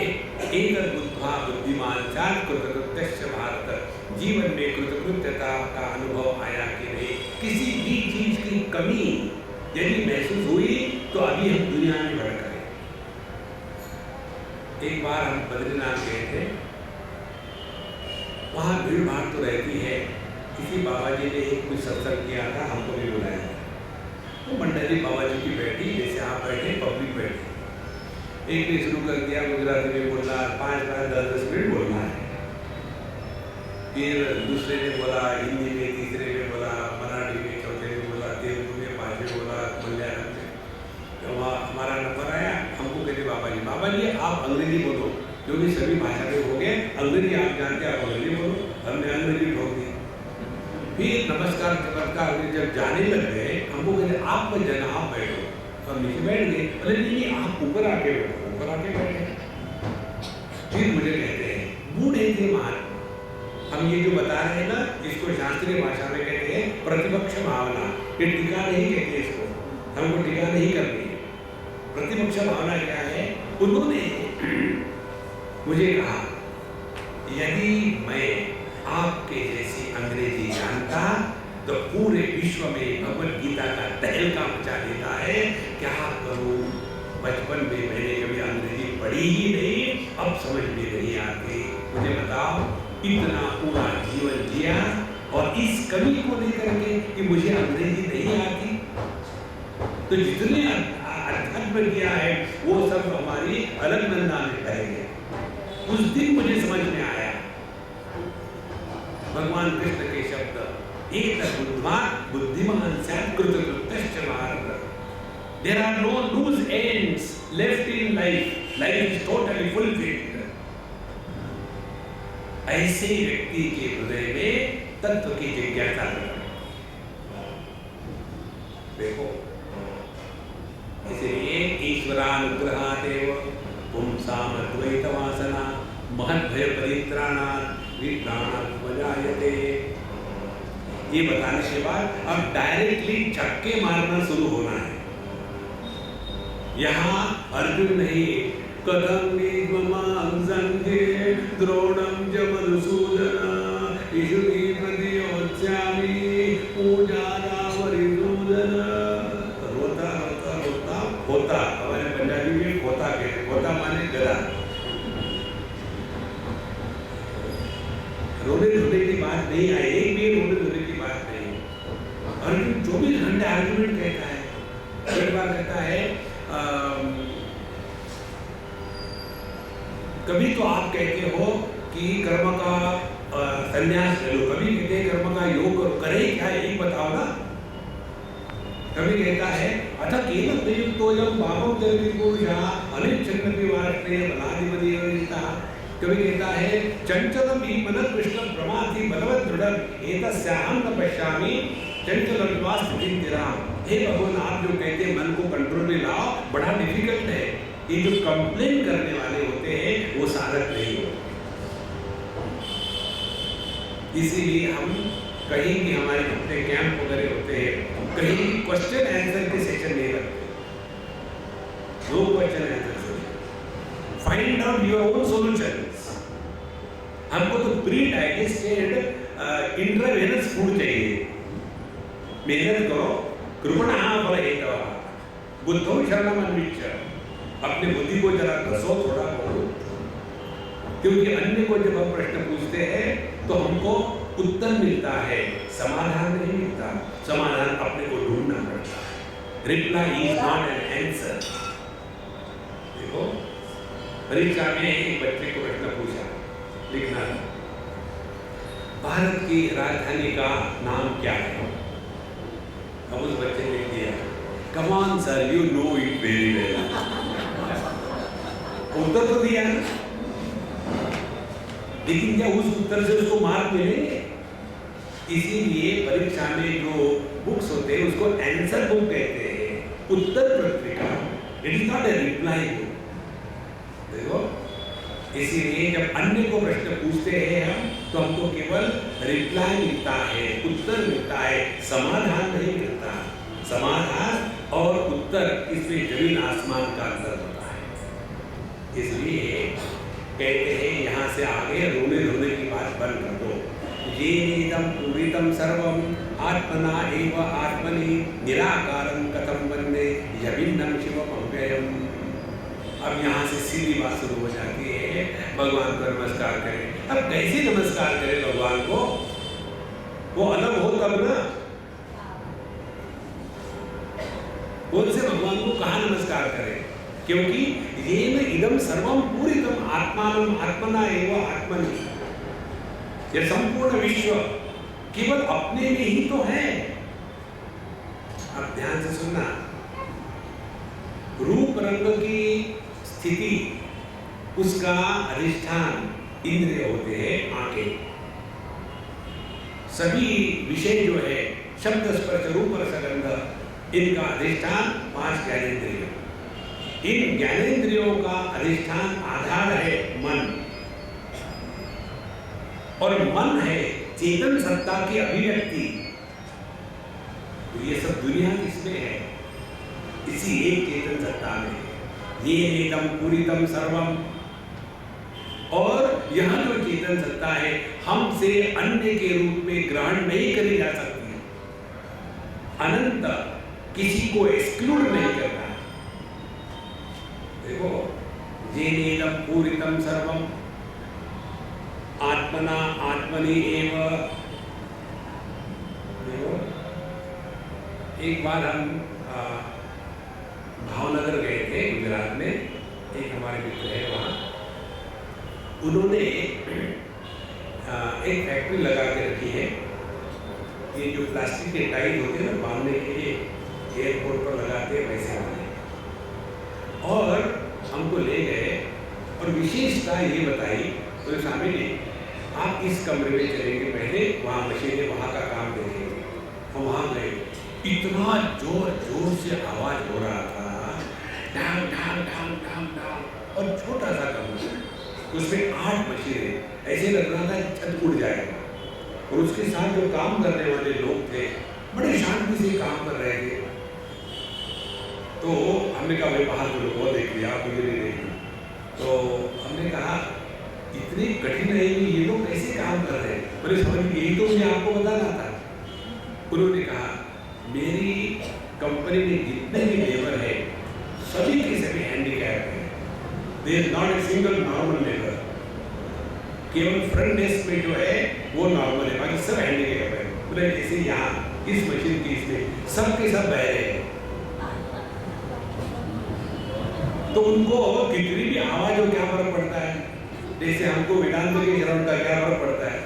एतद् बुद्ध्वा बुद्धिमान स्यात् कृतकृत्यश्च भारत, जीवन में कृतकृत्यता का अनुभव आया कि नहीं, किसी भी चीज की कमी यदि महसूस हुई तो अभी हम दुनिया में भटक गए। एक बार हम बद्रीनाथ गए थे, वहां भीड़ भाड़ तो रहती है। किसी बाबा जी ने एक कुछ सत्संग किया था, हमको भी बुलाया था। तो मंडली बाबा जी की बैठी, जैसे आप बैठे, पब्लिक बैठी। एक ने शुरू कर दिया गुजराती में बोलना, 5-5, 10-10 मिनट बोलना है। फिर दूसरे ने बोला हिंदी में, तीसरे ने बोला मराठी में, चौथे ने बोला तेलुगु में, पांचवें बोला मलयालम में। तो वहाँ हमारा नंबर आया, हमको कहते बाबा जी आप अंग्रेजी बोलो, क्योंकि सभी भाषा में हो गए, अंग्रेजी आप जानते, आप अंग्रेजी बोलो। हमने अंग्रेजी ठोक दी। फिर नमस्कार चमत्कार जब जाने लग गए, हमको कहते आप मत जाना, आप बैठो। तो हम नीचे बैठ गए। बोले नहीं आप ऊपर आके बैठो, ऊपर आके बैठे। फिर मुझे कहते हैं बूढ़े थे मान, हम ये जो बता रहे हैं ना, इसको शास्त्रीय भाषा में कहते हैं प्रतिपक्ष भावना। ये टीका नहीं कहते इसको, हमको टीका नहीं करनी है। प्रतिपक्ष भावना क्या है? उन्होंने मुझे कहा यदि मैं आपके जैसी अंग्रेजी जानता तो पूरे विश्व में भगवत गीता का तहलका मचा देता है। क्या करूं, बचपन में मैंने कभी अंग्रेजी पढ़ी ही नहीं, अब समझ में नहीं आती। मुझे बताओ, इतना पूरा जीवन जिया और इस कमी को लेकर के कि मुझे अंग्रेजी नहीं आती। तो जितने अध्यात्म किया है वो सब हमारी अलकनंदा में बह गए। उस दिन मुझे समझ में आया भगवान कृष्ण के शब्द, एतद् बुद्ध्वा बुद्धिमान स्यात् कृतकृत्यश्च Bharat. There are no loose ends left in life. Life is totally fulfilled. ऐसे व्यक्ति के हृदय में तत्व की जिज्ञासा करें। देखो, इसलिए ईश्वरानुग्रहादेव पुंसाम अद्वैत वासना महद्भय परित्राणात् विप्राणात् उपजायते। ये बताने के बाद अब डायरेक्टली छक्के मारना शुरू होना है। यहाँ अर्जुन नहीं, कथं निगमां संघे द्रोणं च मधुसूदन ईशुनी प्रतियोत्स्यामि पूजारावरिसूदन। रोता रोता रोता खोता, हमारे पंजाबी में खोता कहते, खोता माने गधा। रोने धोने की बात नहीं आई, एक भी रोने धोने की बात नहीं। अर्जुन 24 घंटे आर्गुमेंट कहता है। एक बार कहता है कभी तो आप कहते हो कि कर्म का संन्यास ले लो, कभी कहते हैं कर्म का योग करो, करे क्या यही बताओ ना। कभी कहता है अथ केन प्रयुक्तोऽयं पापं चरति पुरुषः अनिच्छन्नपि वाष्णेय बलाधिपतिर्वरिष्ठः। कभी कहता है चंचलम ही मन कृष्ण प्रमाथि बलवत् दृढ़ एतस्याहं न पश्यामि चंचलत्वा स्थितिर्विराम। हे भगवान, आप जो कहते हैं मन को कंट्रोल में लाओ, बड़ा डिफिकल्ट है। ये जो कंप्लेन करने वाले होते हैं वो साधक नहीं होते। इसीलिए हम कहीं भी हमारे अपने कैंप वगैरह होते हैं, कहीं भी क्वेश्चन आंसर के सेशन नहीं रखते। No question answer, find out your own solutions. हमको तो प्री डाइजेस्टेड इंट्रावेनस फूड चाहिए। मेहनत करो, कृपणः फलहेतवः, बुद्धौ शरणमन्विष्य। अपने बुद्धि को जरा घसो थोड़ा बहुत, क्योंकि अन्य को जब हम प्रश्न पूछते हैं तो हमको उत्तर मिलता है, समाधान नहीं मिलता। समाधान अपने को ढूंढना पड़ता है। Reply is not an answer. देखो, परीक्षा में एक बच्चे को प्रश्न पूछा, लिखना था, भारत की राजधानी का नाम क्या है? अब उस बच्चे ने लिख दिया, come on sir, you know it very well. उत्तर तो दिया ना, लेकिन क्या उस उत्तर से उसको मार्क मिलेंगे? इसीलिए परीक्षा में जो बुक्स होते हैं उसको आंसर बुक कहते हैं, उत्तर पत्रिका। It is not A reply book. देखो, इसीलिए जब अन्य को प्रश्न पूछते हैं हम, तो हमको केवल रिप्लाई मिलता है, उत्तर मिलता है, समाधान नहीं मिलता। समाधान और उत्तर, इसमें जमीन आसमान का अंतर होता है। इसलिए कहते हैं यहाँ से आगे रोने धोने की बात बंद कर दो। ये इदं पूरितं सर्वं आत्मना एव आत्मनि निराकारं कथं वन्दे यभिन्नं शिवमव्ययम्। अब यहाँ से सीधी बात शुरू हो जाती है, भगवान को नमस्कार करें। अब कैसे नमस्कार करें भगवान को? वो अलग हो तब ना। उनसे भगवान को कहाँ नमस्कार करें? क्योंकि येन इदं सर्वं पूरितं आत्मानं आत्मना एव आत्मनि। ये संपूर्ण विश्व केवल अपने में ही तो है। अब ध्यान से सुनना, रूप रंग की स्थिति, उसका अधिष्ठान इंद्रिय होते हैं, आंखें। सभी विषय जो है, शब्द स्पर्श रूप रस गंध, इनका अधिष्ठान 5 ज्ञानेंद्रिय। इन ज्ञानेंद्रियों का अधिष्ठान आधार है मन, और मन है चेतन सत्ता की अभिव्यक्ति। तो ये सब दुनिया किसमें है? इसी एक चेतन सत्ता में। ये एकदम पूरितम सर्वम। और यह जो चेतन सत्ता है, हमसे अन्य के रूप में ग्रहण नहीं करी जा सकती। अनंत, किसी को एक्सक्लूड नहीं करता। देखो, येनेदं पूरितं सर्वं आत्मना आत्मनि एव। देखो, एक बार हम भावनगर गए थे, गुजरात में। एक हमारे मित्र है वहाँ, उन्होंने एक फैक्ट्री लगा के रखी है। ये जो प्लास्टिक के टाइल होते हैं ना बांधने के लिए, एयरपोर्ट पर लगाते हैं वैसे वाले। और हमको ले गए और विशेषता ये बताई, तो स्वामी ने, आप इस कमरे में चलेंगे पहले, वहाँ मशीनें, वहाँ का काम देखेंगे। हम वहाँ गए, इतना जोर जोर से आवाज हो रहा था, डाम डाम डाम डाम डाम, और छोटा सा कमरा, उसमें 8 मशीनें। ऐसे लग रहा था कि छत उड़ जाएगा। और उसके साथ जो काम करने वाले लोग थे, बड़े शांति से काम कर रहे थे। तो हमने कहा भाई बाहर जो लोग देख लिया, आप मुझे नहीं देखना। तो हमने कहा इतनी कठिन है ये लोग कैसे काम कर रहे हैं? बोले समझ, यही तो मुझे आपको बताना था। उन्होंने कहा मेरी कंपनी में जितने भी लेबर है, सभी के सभी हैंडीकैप है। There is not a single normal labour. केवल फ्रंट डेस्क में जो है वो नॉर्मल है, बाकी सब हैंडीकैप है। बोले जैसे यहाँ इस मशीन की इसमें सब के सब बहरे हैं। तो उनको कितनी भी आवाज हो क्या फर्क पड़ता है? जैसे हमको वेदांत के श्रवण का क्या फर्क पड़ता है?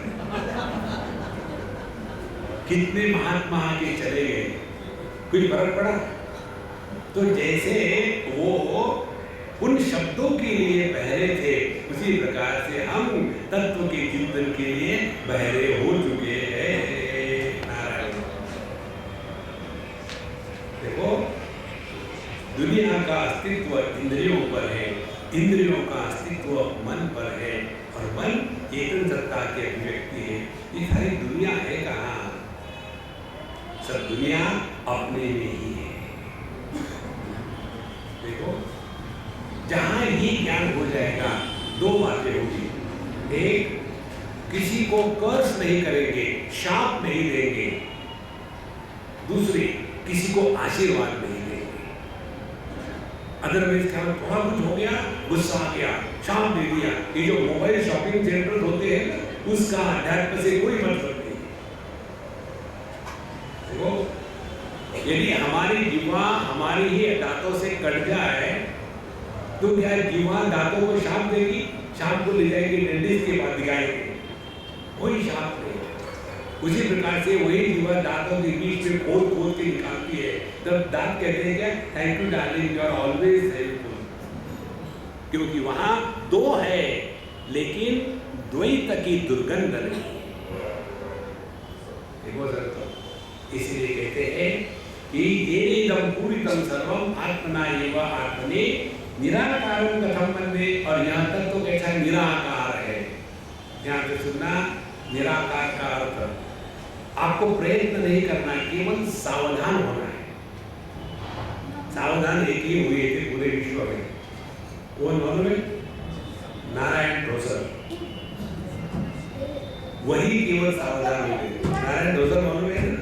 कितने महात्मा आके चले गए, कोई फर्क पड़ा? तो जैसे वो उन शब्दों के लिए बहरे थे, उसी प्रकार से हम तत्व के चिंतन के लिए बहरे हो चुके हैं। नारायण। देखो, दुनिया का अस्तित्व इंद्रियों पर है, इंद्रियों का अस्तित्व मन पर है, और मन चेतन सत्ता की अभिव्यक्ति है। ये सारी दुनिया है कहाँ? सब दुनिया अपने में ही है। देखो, जहां ये ज्ञान हो जाएगा, दो बातें होगी। एक, किसी को कर्स नहीं करेंगे, शाप नहीं देंगे। दूसरी, किसी को आशीर्वाद नहीं देंगे। अदरवाइज क्या थोड़ा कुछ हो गया, गुस्सा आ गया, शाप दे दिया। ये जो मोबाइल शॉपिंग सेंटर होते हैं ना, उसका अध्यात्म से कोई मतलब नहीं। देखो, यदि हमारी जीवा हमारी ही दांतों से कट जाए तो क्या जीवा दांतों को शाप देगी? शाप को ले जाएगी डेंटिस्ट के पास दिखाएंगे, कोई शाप नहीं। उसी प्रकार से वही जीवा दांतों के बीच में खोद खोद के निकालती है, तब दांत कहते हैं क्या? Thank you darling, you are always helpful. क्योंकि वहां दो है, लेकिन द्वैत की दुर्गंध नहीं। देखो सर, तो इसलिए कहते हैं कि येनेदं पूरितं सर्वं आत्मना एव आत्मने निराकारं कथं वन्दे। और यहाँ तक तो कैसा निराकार है, ध्यान से सुनना। निराकार का अर्थ आपको प्रयत्न नहीं करना, केवल सावधान होना है। सावधान एक ही हुए थे पूरे विश्व में, कौन मालूम है? नारायण ढोसर। वही केवल सावधान हो गए। नारायण ढोसर मालूम है ना?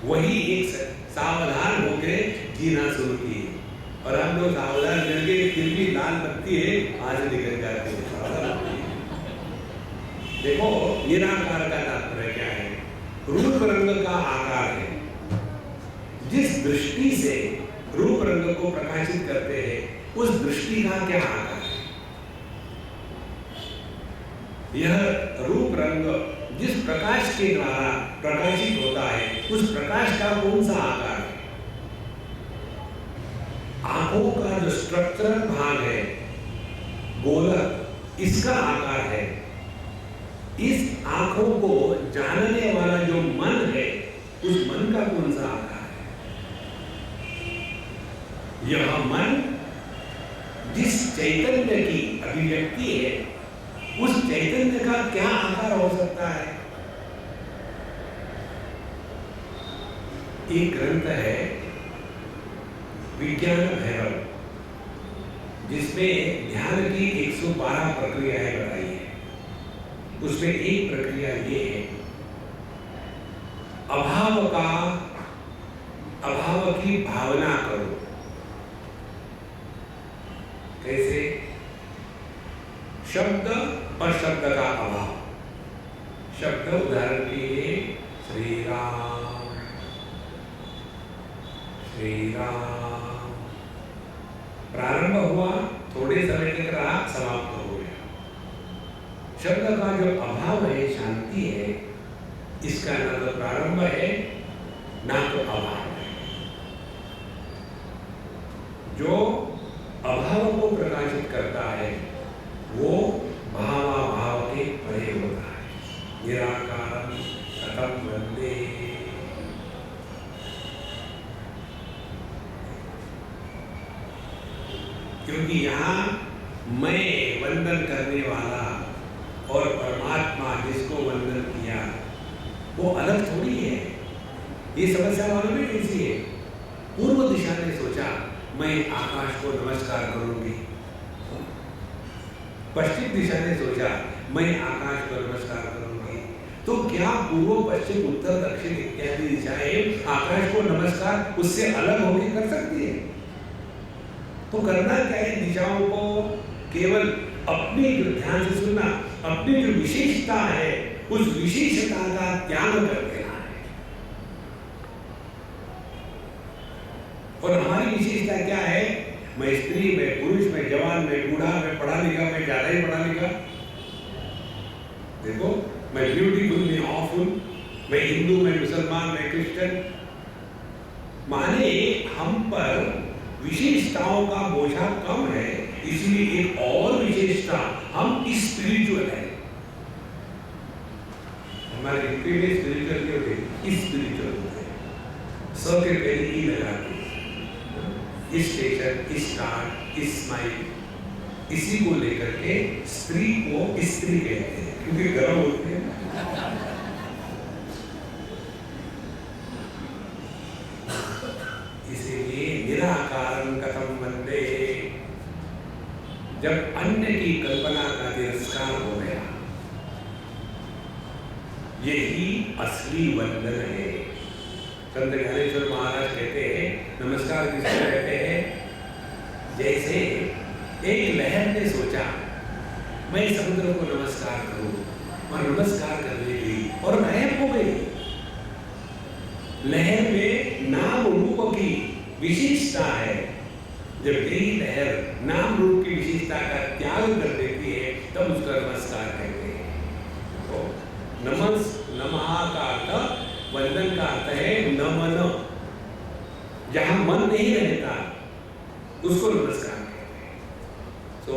वही एक सावधान होकर जीना शुरू किए, और हम लोग सावधान करके फिर भी लाल बत्ती है आज निकल जाते हैं। देखो, निराकार का तात्पर्य क्या है? रूप रंग का आकार है। जिस दृष्टि से रूप रंग को प्रकाशित करते हैं, उस दृष्टि का क्या आकार है? यह रूप रंग जिस प्रकाश के द्वारा प्रकाशित होता है, उस प्रकाश का कौन सा आकार है? आंखों का जो स्ट्रक्चरल भाग है, गोलक, इसका आकार है। इस आंखों को जानने वाला जो मन है, उस मन का कौन सा आकार है? यह मन जिस चैतन्य की अभिव्यक्ति है, उस चैतन्य का क्या आकार हो सकता है? एक ग्रंथ है विज्ञान भैरव, जिसमें ध्यान की 112 प्रक्रियाएं बताई है। उसमें एक प्रक्रिया ये है, अभाव की भावना करो। कैसे? शब्द और शब्द का अभाव। शब्द उदाहरण के लिए श्री राम, श्री राम प्रारंभ हुआ, थोड़े समय तक रहा, समाप्त हो गया। शब्द का जो अभाव है, शांति है, इसका ना तो प्रारंभ है ना तो अभाव है। जो अभाव को प्रकाशित करता है वो भावाभाव के परे होता है। निराकारं कथं वन्दे। क्योंकि यहाँ मैं वंदन करने वाला और परमात्मा जिसको वंदन किया वो अलग थोड़ी है। ये समस्या मालूम है कैसी है? पूर्व दिशा ने सोचा मैं आकाश को नमस्कार करूंगी, पश्चिम दिशा ने सोचा मैं आकाश को नमस्कार करूंगी। तो क्या पूर्व पश्चिम उत्तर दक्षिण इत्यादि दिशाएं आकाश को नमस्कार उससे अलग होकर कर सकती है? तो करना क्या है? दिशाओं को केवल अपनी जो, ध्यान से सुनना, अपनी जो विशेषता है उस विशेषता का त्याग कर देना है। और हमारी विशेषता क्या है? मैं स्त्री, मैं पुरुष, मैं जवान, मैं बूढ़ा, मैं पढ़ा लिखा, मैं ज्यादा ही पढ़ा लिखा, देखो मैं ब्यूटीफुल, मैं ऑफुल, मैं हिंदू, मैं मुसलमान, मैं क्रिश्चियन, माने हम पर विशेषताओं का बोझा कम है, इसलिए एक और विशेषता, हम स्पिरिचुअल है। हमारे जितने भी स्पिरिचुअल नहीं होते, स्पिरिचुअल होते हैं। स के पहले ई लगा के स्टेशन, स्टार्ट, स्माइल, इसी को लेकर के स्त्री को स्त्री कहते हैं, क्योंकि गर्म होते हैं। इसीलिए निराकारं कथं वन्दे, जब अन्य की कल्पना का तिरस्कार हो गया, यही असली वंदन है। संत ज्ञानेश्वर महाराज कहते हैं, नमस्कार किसको कहते हैं? जैसे एक लहर ने सोचा मैं समुद्र को नमस्कार करूं, और नमस्कार करने गई और गायब हो गई। लहर में नाम रूप की विशेषता है, जब यही लहर नाम रूप की विशेषता का त्याग कर देती है, तब उसका नमस्कार कहते हैं। तो नमः का अर्थ, वंदन का अर्थ है नमन। जहां मन नहीं रहता उसको नमस्कार कहते हैं। तो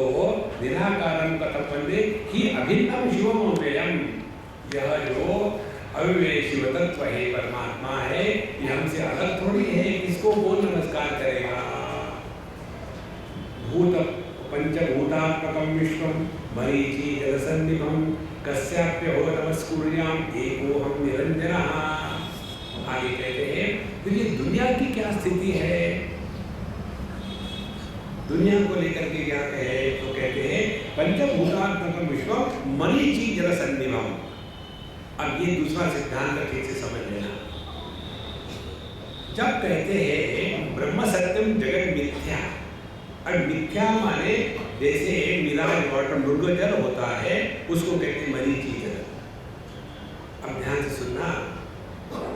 निराकारं कथं वन्दे ही अभिन्नं शिवमव्ययम्, यह जो अव्यय शिव तत्व है, परमात्मा है, ये हमसे अलग थोड़ी है, इसको कौन नमस्कार करेगा? भूत पंचभूतात्मकं विश्वं मरीचि जलसन्निभं कस्याप्यहो नमस्कुर्याम् एकोऽहं निरञ्जनः। आगे कहते हैं, तो ये दुनिया की क्या स्थिति है? दुनिया को लेकर के क्या कहे? तो कहते हैं पंचभूतात्मकं विश्वं मरीचि जलसन्निभं। अब ये दूसरा सिद्धांत ठीक से समझ लेना। जब कहते हैं ब्रह्म सत्यम जगत मिथ्या, और मिथ्या माने जैसे मिराज वाटर मृग जल होता है, उसको कहते हैं मरीचि जल। अब ध्यान से सुनना,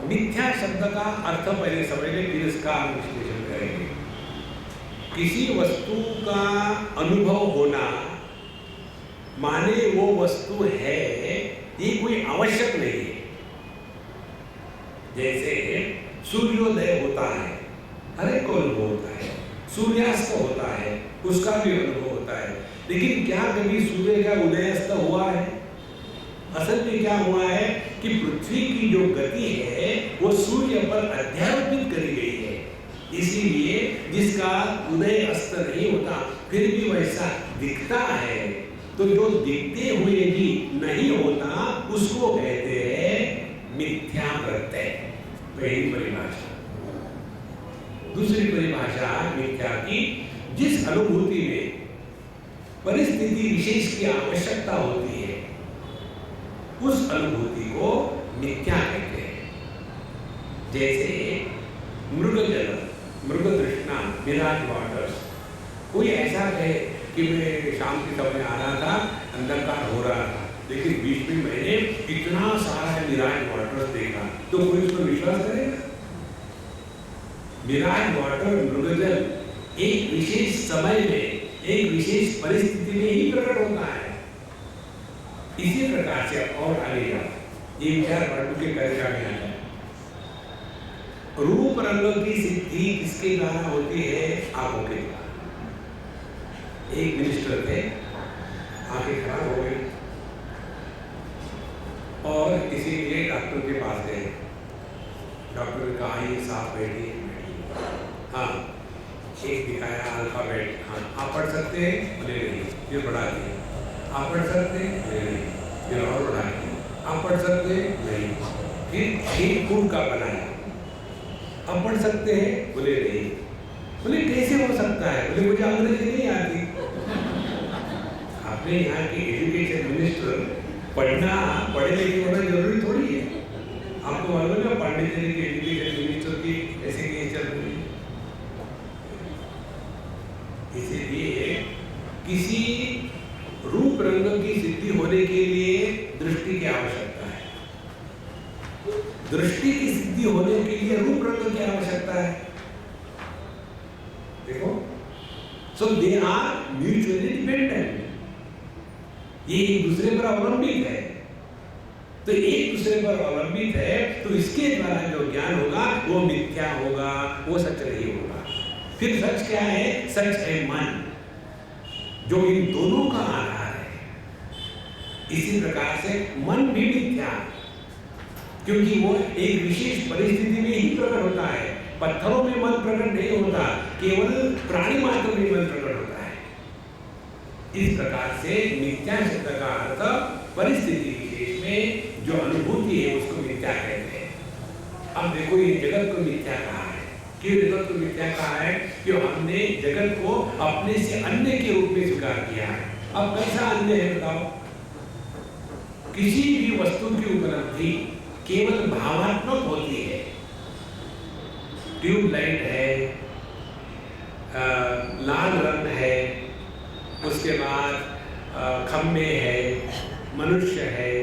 मिथ्या शब्द का अर्थ पहले समझ ले, फिर इसका विश्लेषण करेंगे। किसी वस्तु का अनुभव होना माने वो वस्तु है, ये कोई आवश्यक नहीं है। जैसे सूर्योदय होता है, हर एक को अनुभव होता है, सूर्यास्त होता है, उसका भी अनुभव होता है, लेकिन क्या कभी सूर्य का उदयास्त हुआ है? असल में क्या हुआ है कि पृथ्वी की जो गति है वो सूर्य पर अध्यारोपित करी गई है, इसीलिए जिसका उदय अस्त नहीं होता फिर भी वैसा दिखता है, तो जो दिखते हुए भी नहीं होता उसको कहते हैं मिथ्या प्रत्यय। पहली परिभाषा। दूसरी परिभाषा मिथ्या की, जिस अनुभूति में परिस्थिति विशेष की आवश्यकता होती है, उस अनुभूति को मिथ्या कहते हैं। जैसे मृगजल, मृग तृष्णा, मिराज वाटर्स। कोई ऐसा कहे कि मैं शाम के समय आ रहा था, अंधकार हो रहा था, लेकिन बीच में मैंने इतना सारा मिराज वाटर्स देखा, तो कोई उस पर विश्वास करेगा? मिराज वाटर, मृगजल एक विशेष समय में, एक विशेष परिस्थिति में ही प्रकट होता है। इसी प्रकार से और आगे जाओ, ये विचार वर्णन के कार्यक्रम में आता है। रूप रंग की सिद्धि किसके द्वारा होती है? आंखों के द्वारा। एक मिनिस्टर थे, आंखें खराब हो गई और इसीलिए डॉक्टर के पास गए। डॉक्टर ने कहा ये साफ बैठिए। हाँ, एक दिखाया अल्फाबेट, हाँ आप पढ़ सकते हैं? बोले नहीं। ये बढ़ा दिया। आप पढ़ सकते हैं? बोले नहीं। फिर और बढ़ा दिया। आप पढ़ सकते हैं? नहीं। फिर एक फूल का बनाया। आप पढ़ सकते हैं? बोले नहीं। बोले कैसे हो सकता है? बोले मुझे अंग्रेजी नहीं आती। आपने यहाँ की एजुकेशन मिनिस्टर पढ़ना, पढ़े लिखे होना जरूरी थोड़ी है। आपको मालूम है पांडिचेरी के एजुकेशन मिनिस्टर की ऐसी केस चल रही है। इसीलिए किसी रूप रंग की सिद्धि होने के लिए दृष्टि की आवश्यकता है। दृष्टि की सिद्धि होने के लिए रूप रंग की आवश्यकता है। देखो, सो दे आर म्यूचुअली डिपेंडेंट। ये एक दूसरे पर अवलंबित है। तो एक दूसरे दूसरे पर अवलंबित है, तो इसके द्वारा जो ज्ञान होगा वो मिथ्या होगा, वो सच नहीं होगा। फिर सच क्या है? सच है मन, जो इन दोनों का आधार है। इसी प्रकार से मन भी मिथ्या, क्योंकि वो एक विशेष परिस्थिति में ही प्रकट होता है। पत्थरों में मन प्रकट नहीं होता, केवल प्राणी मात्र में मन प्रकट होता है। इस प्रकार से मिथ्या शब्द का अर्थ परिस्थिति विशेष में जो अनुभूति है उसको मिथ्या कहते हैं। अब देखो, ये जगत को मिथ्या कहा है। क्यों जगत को मिथ्या कहा है? क्यों हमने जगत को अपने से अन्य के रूप में स्वीकार किया है। अब कैसा अन्य है बताओ? किसी भी वस्तु की उपलब्धि केवल भावात्मक होती है। ट्यूबलाइट है, लाल रंग है, उसके बाद खम्भे है, मनुष्य है,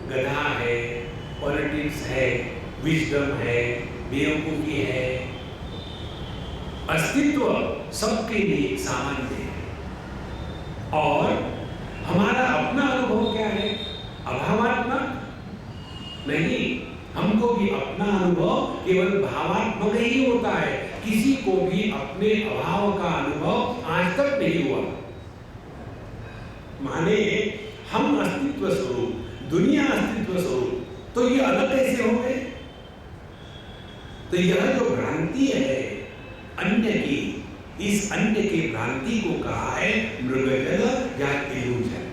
गधा है, पॉलिटिक्स है, विजडम है, बेवकूफी है, अस्तित्व सबके लिए सामान्य है। और हमारा अपना अनुभव क्या है? अभावात्मक नहीं, हमको भी अपना अनुभव केवल भावात्मक ही होता है। किसी को भी अपने अभाव का अनुभव आज तक नहीं हुआ। माने हम अस्तित्व स्वरूप, दुनिया अस्तित्व स्वरूप, तो ये अलग कैसे हो गए? तो यह जो भ्रांति है अन्य की, इस अन्य की भ्रांति को कहा है मृगजल या इल्यूजन।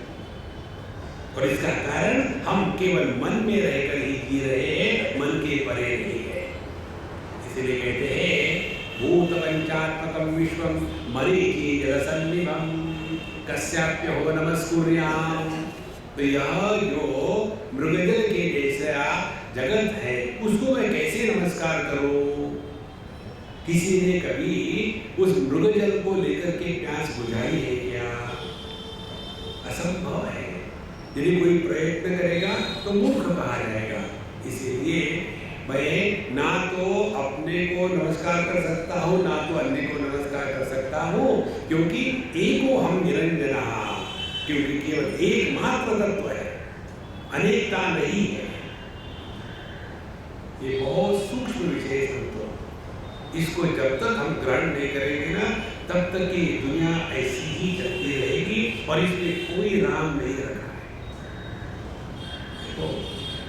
और इसका कारण हम केवल मन में रहकर ही जी रहे हैं, मन के परे नहीं है। इसलिए कहते हैं भूतपंचात्मकं विश्वं मरीचि जलसन्निभं कस्याप्य हो नमस्कुर्याम। तो यह जो मृगजल के जैसा जगत है उसको मैं कैसे नमस्कार करूं? किसी ने कभी उस मृगजल को लेकर के प्यास बुझाई है क्या? असंभव है। यदि कोई प्रयत्न करेगा तो मूर्ख कहा जाएगा। इसीलिए मैं ना तो अपने को नमस्कार कर सकता हूँ, ना तो अन्य को नमस्कार कर सकता हूँ, क्योंकि एको हम निरंजना, क्योंकि केवल एकमात्र तत्व है, अनेकता नहीं है। ये बहुत सूक्ष्म विषय तत्व, इसको जब तक हम ग्रहण नहीं करेंगे ना, तब तक ये दुनिया ऐसी ही चलती रहेगी और इसमें कोई राम नहीं रखा है।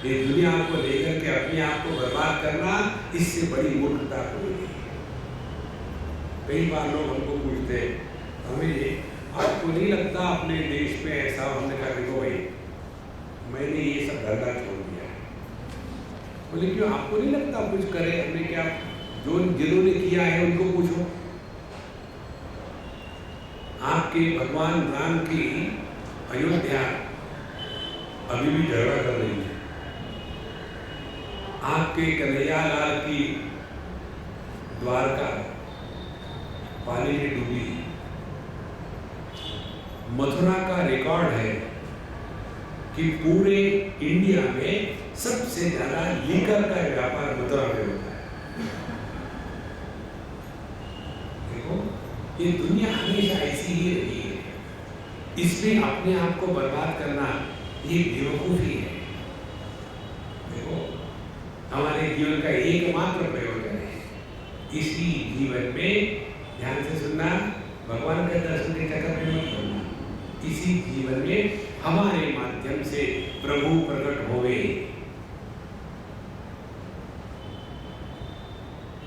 ये दुनिया को लेकर के अपने आप को बर्बाद करना, इससे बड़ी मूर्खता कोई नहीं। कई बार लोग हमको पूछते हैं, हमें आपको नहीं लगता अपने देश में ऐसा? हमने कहा देखो भाई, मैंने ये सब धंधा छोड़ दिया है। बोले क्यों? आपको नहीं लगता कुछ करे? हमने क्या, जो जिन्होंने किया है उनको पूछो। आपके भगवान राम की अयोध्या अभी भी झगड़ा कर रही है। आपके कन्हैयालाल की द्वारका पानी में डूबी है। मथुरा का रिकॉर्ड है कि पूरे इंडिया में सबसे ज्यादा लीकर का व्यापार मथुरा में होता है। देखो, ये दुनिया हमेशा ऐसी ही रही है। इसमें अपने आप को बर्बाद करना ये बेवकूफी है। देखो, हमारे जीवन का एकमात्र प्रयोजन है। इसी जीवन में ध्यान से सुनना, भगवान के दर्शन के चक्कर में मत पड़ना। इसी जीवन में हमारे माध्यम से प्रभु प्रकट होवे,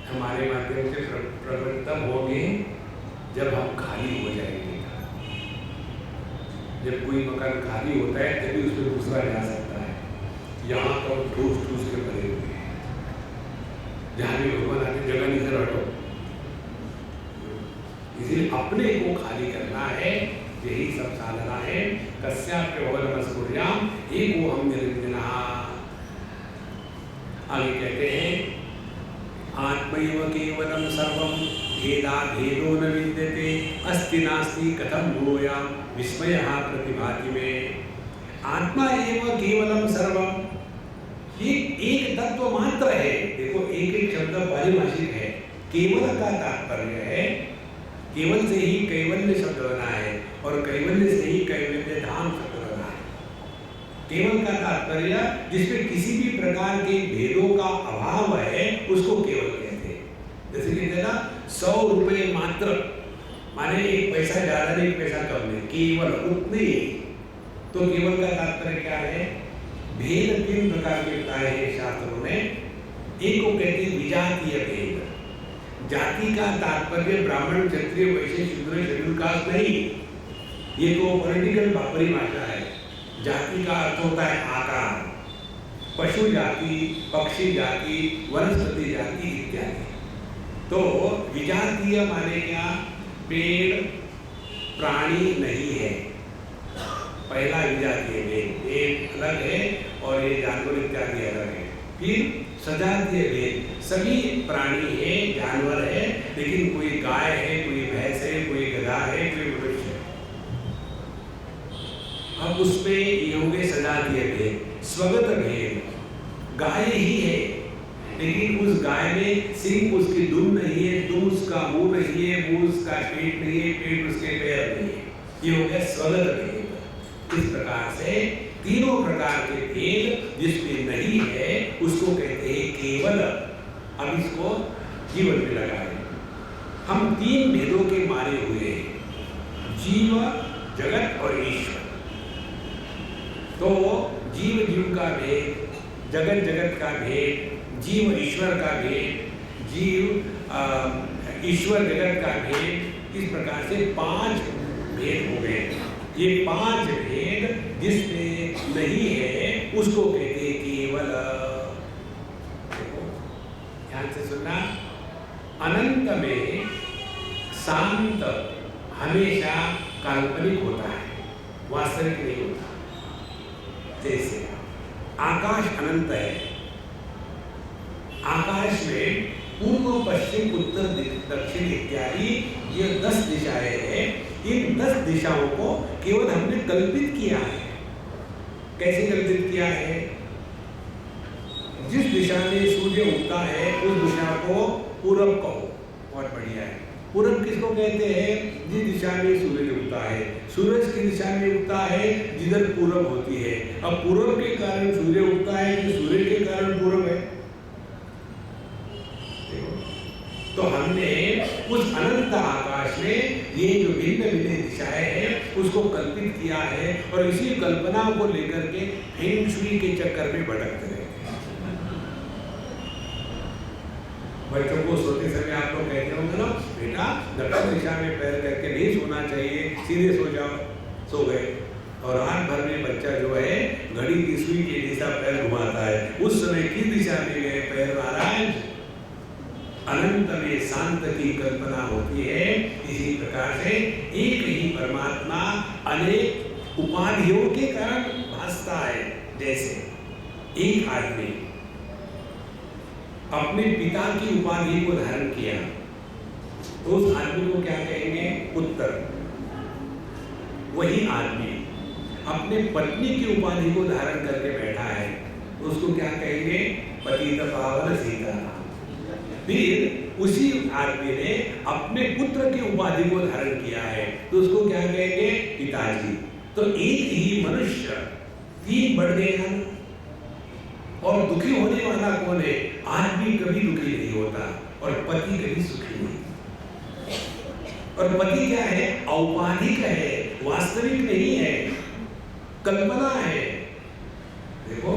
हमारे माध्यम से प्रकट तब होंगे जब हम खाली हो जाएंगे। जब कोई मकान खाली होता है तभी उसमें दूसरा जा सकता है। यहाँ तो ठूस ठूस के भरे हुए हैं, जहाँ भी भगवान आते जगह नहीं से हटो। इसलिए अपने को खाली करना है, यही सब साधना है। कस्याप्य हो नमस्कुर्याम एको हम निरंजना। आगे कहते हैं आत्मैव केवलं सर्वं भेदाभेदो न विद्यते अस्ति नास्ति कथं भूयाम विस्मयः प्रतिभाति में। आत्मा एव केवलं सर्वम, ये एक तत्व मात्र है। देखो, एक एक शब्द पारिभाषिक है। केवल का तात्पर्य है केवल से ही कैवल्य शब्द बना है और कैवल्य से ही कैवल्य धाम शब्द बना है। केवल का तात्पर्य जिसमें किसी भी प्रकार के भेदों का अभाव है उसको केवल कहते हैं। जैसे कहते हैं ना 100 रुपए मात्र, माने 1 पैसा ज्यादा नहीं 1 पैसा कम नहीं, केवल उतने। तो केवल का तात्पर्य क्या है? भेद 3 प्रकार के बताए हैं शास्त्रों ने। एक को कहते हैं विजातीय भेद। जाति का तात्पर्य ब्राह्मण क्षत्रिय वैश्य शूद्र शेड्यूल कास्ट नहीं, ये तो पॉलिटिकल परिभाषा है। जाति का अर्थ होता है आकार, पशु जाति, पक्षी जाति, वनस्पति जाति इत्यादि। तो विजातीय माने क्या? पेड़ प्राणी नहीं है, पहला विजातीय भेद। एक अलग है और ये जानवर इत्यादि अलग है। फिर सजातीय भेद, सभी प्राणी है, जानवर है, लेकिन कोई गाय है, कोई भैंस है, कोई गधा है, कोई मनुष्य है। अब उसमें ये हो गए सजातीय भेद। स्वगत भेद, गाय ही है लेकिन उस गाय में सिंह उसकी दुम नहीं है, दुम उसका मुंह नहीं है, मुंह उसका पेट नहीं है, पेट उसके पैर नहीं है। ये हो गया स्वगत भेद। इस प्रकार से तीनों प्रकार के भेद जिसमें नहीं है उसको कहते हैं केवल। अब इसको जीवन में लगाएं। हम 3 भेदों के मारे हुए हैं, जीव, जगत और ईश्वर। तो जीव जीव का भेद, जगत जगत का भेद, जीव ईश्वर का भेद, जीव ईश्वर जगत का भेद, इस प्रकार से 5 भेद हो गए। ये 5 भेद जिसमें नहीं है उसको कहते हैं केवल। देखो ध्यान से सुनना, अनंत में शांत हमेशा काल्पनिक होता है, वास्तविक नहीं होता। जैसे आकाश अनंत है, आकाश में पूर्व पश्चिम उत्तर दक्षिण इत्यादि ये 10 दिशाएं हैं। इन 10 दिशाओं को केवल हमने कल्पित किया है। कैसे कल्पित किया है? जिस दिशा में सूर्य उगता है उस दिशा को पूरब कहो, बहुत बढ़िया है। पूरब किसको कहते हैं? जिस दिशा में सूरज उगता है। सूरज की दिशा में उगता है जिधर पूरब होती है। अब पूरब के कारण सूर्य उगता है कि सूर्य के कारण पूरब है? तो हमने उस अनंत आकाश में ये जो भिन्न भिन्न दिशाएं हैं उसको कल्पित किया है और इसी कल्पना को लेकर के फेंग शुई के चक्कर में भटकते रहते हैं। बच्चों को सोते समय आप लोग कहते होंगे ना, बेटा दक्षिण दिशा में पैर करके नहीं सोना चाहिए, सीधे सो जाओ। सो गए और रात भर में बच्चा जो है घड़ी की सुई के दिशा पैर घुमाता है। उस समय किस दिशा में गए पैर महाराज? अनंत में शांत की कल्पना होती है। इसी प्रकार से एक ही परमात्मा अनेक उपाधियों के कारण भासता है। जैसे एक आदमी अपने पिता की उपाधि को धारण किया तो उस आदमी को क्या कहेंगे? पुत्र। वही आदमी अपने पत्नी की उपाधि को धारण करके बैठा है तो उसको क्या कहेंगे? पतित पावन सीताराम। फिर उसी आदमी ने अपने पुत्र की उपाधि को धारण किया है तो उसको क्या कहेंगे? पिताजी। तो एक ही मनुष्य 3 बढ़ गए हम। और दुखी होने वाला कौन है? आदमी कभी दुखी नहीं होता और पति कभी सुखी नहीं। और पति क्या है? औपाधिक है, वास्तविक नहीं है, कल्पना है। देखो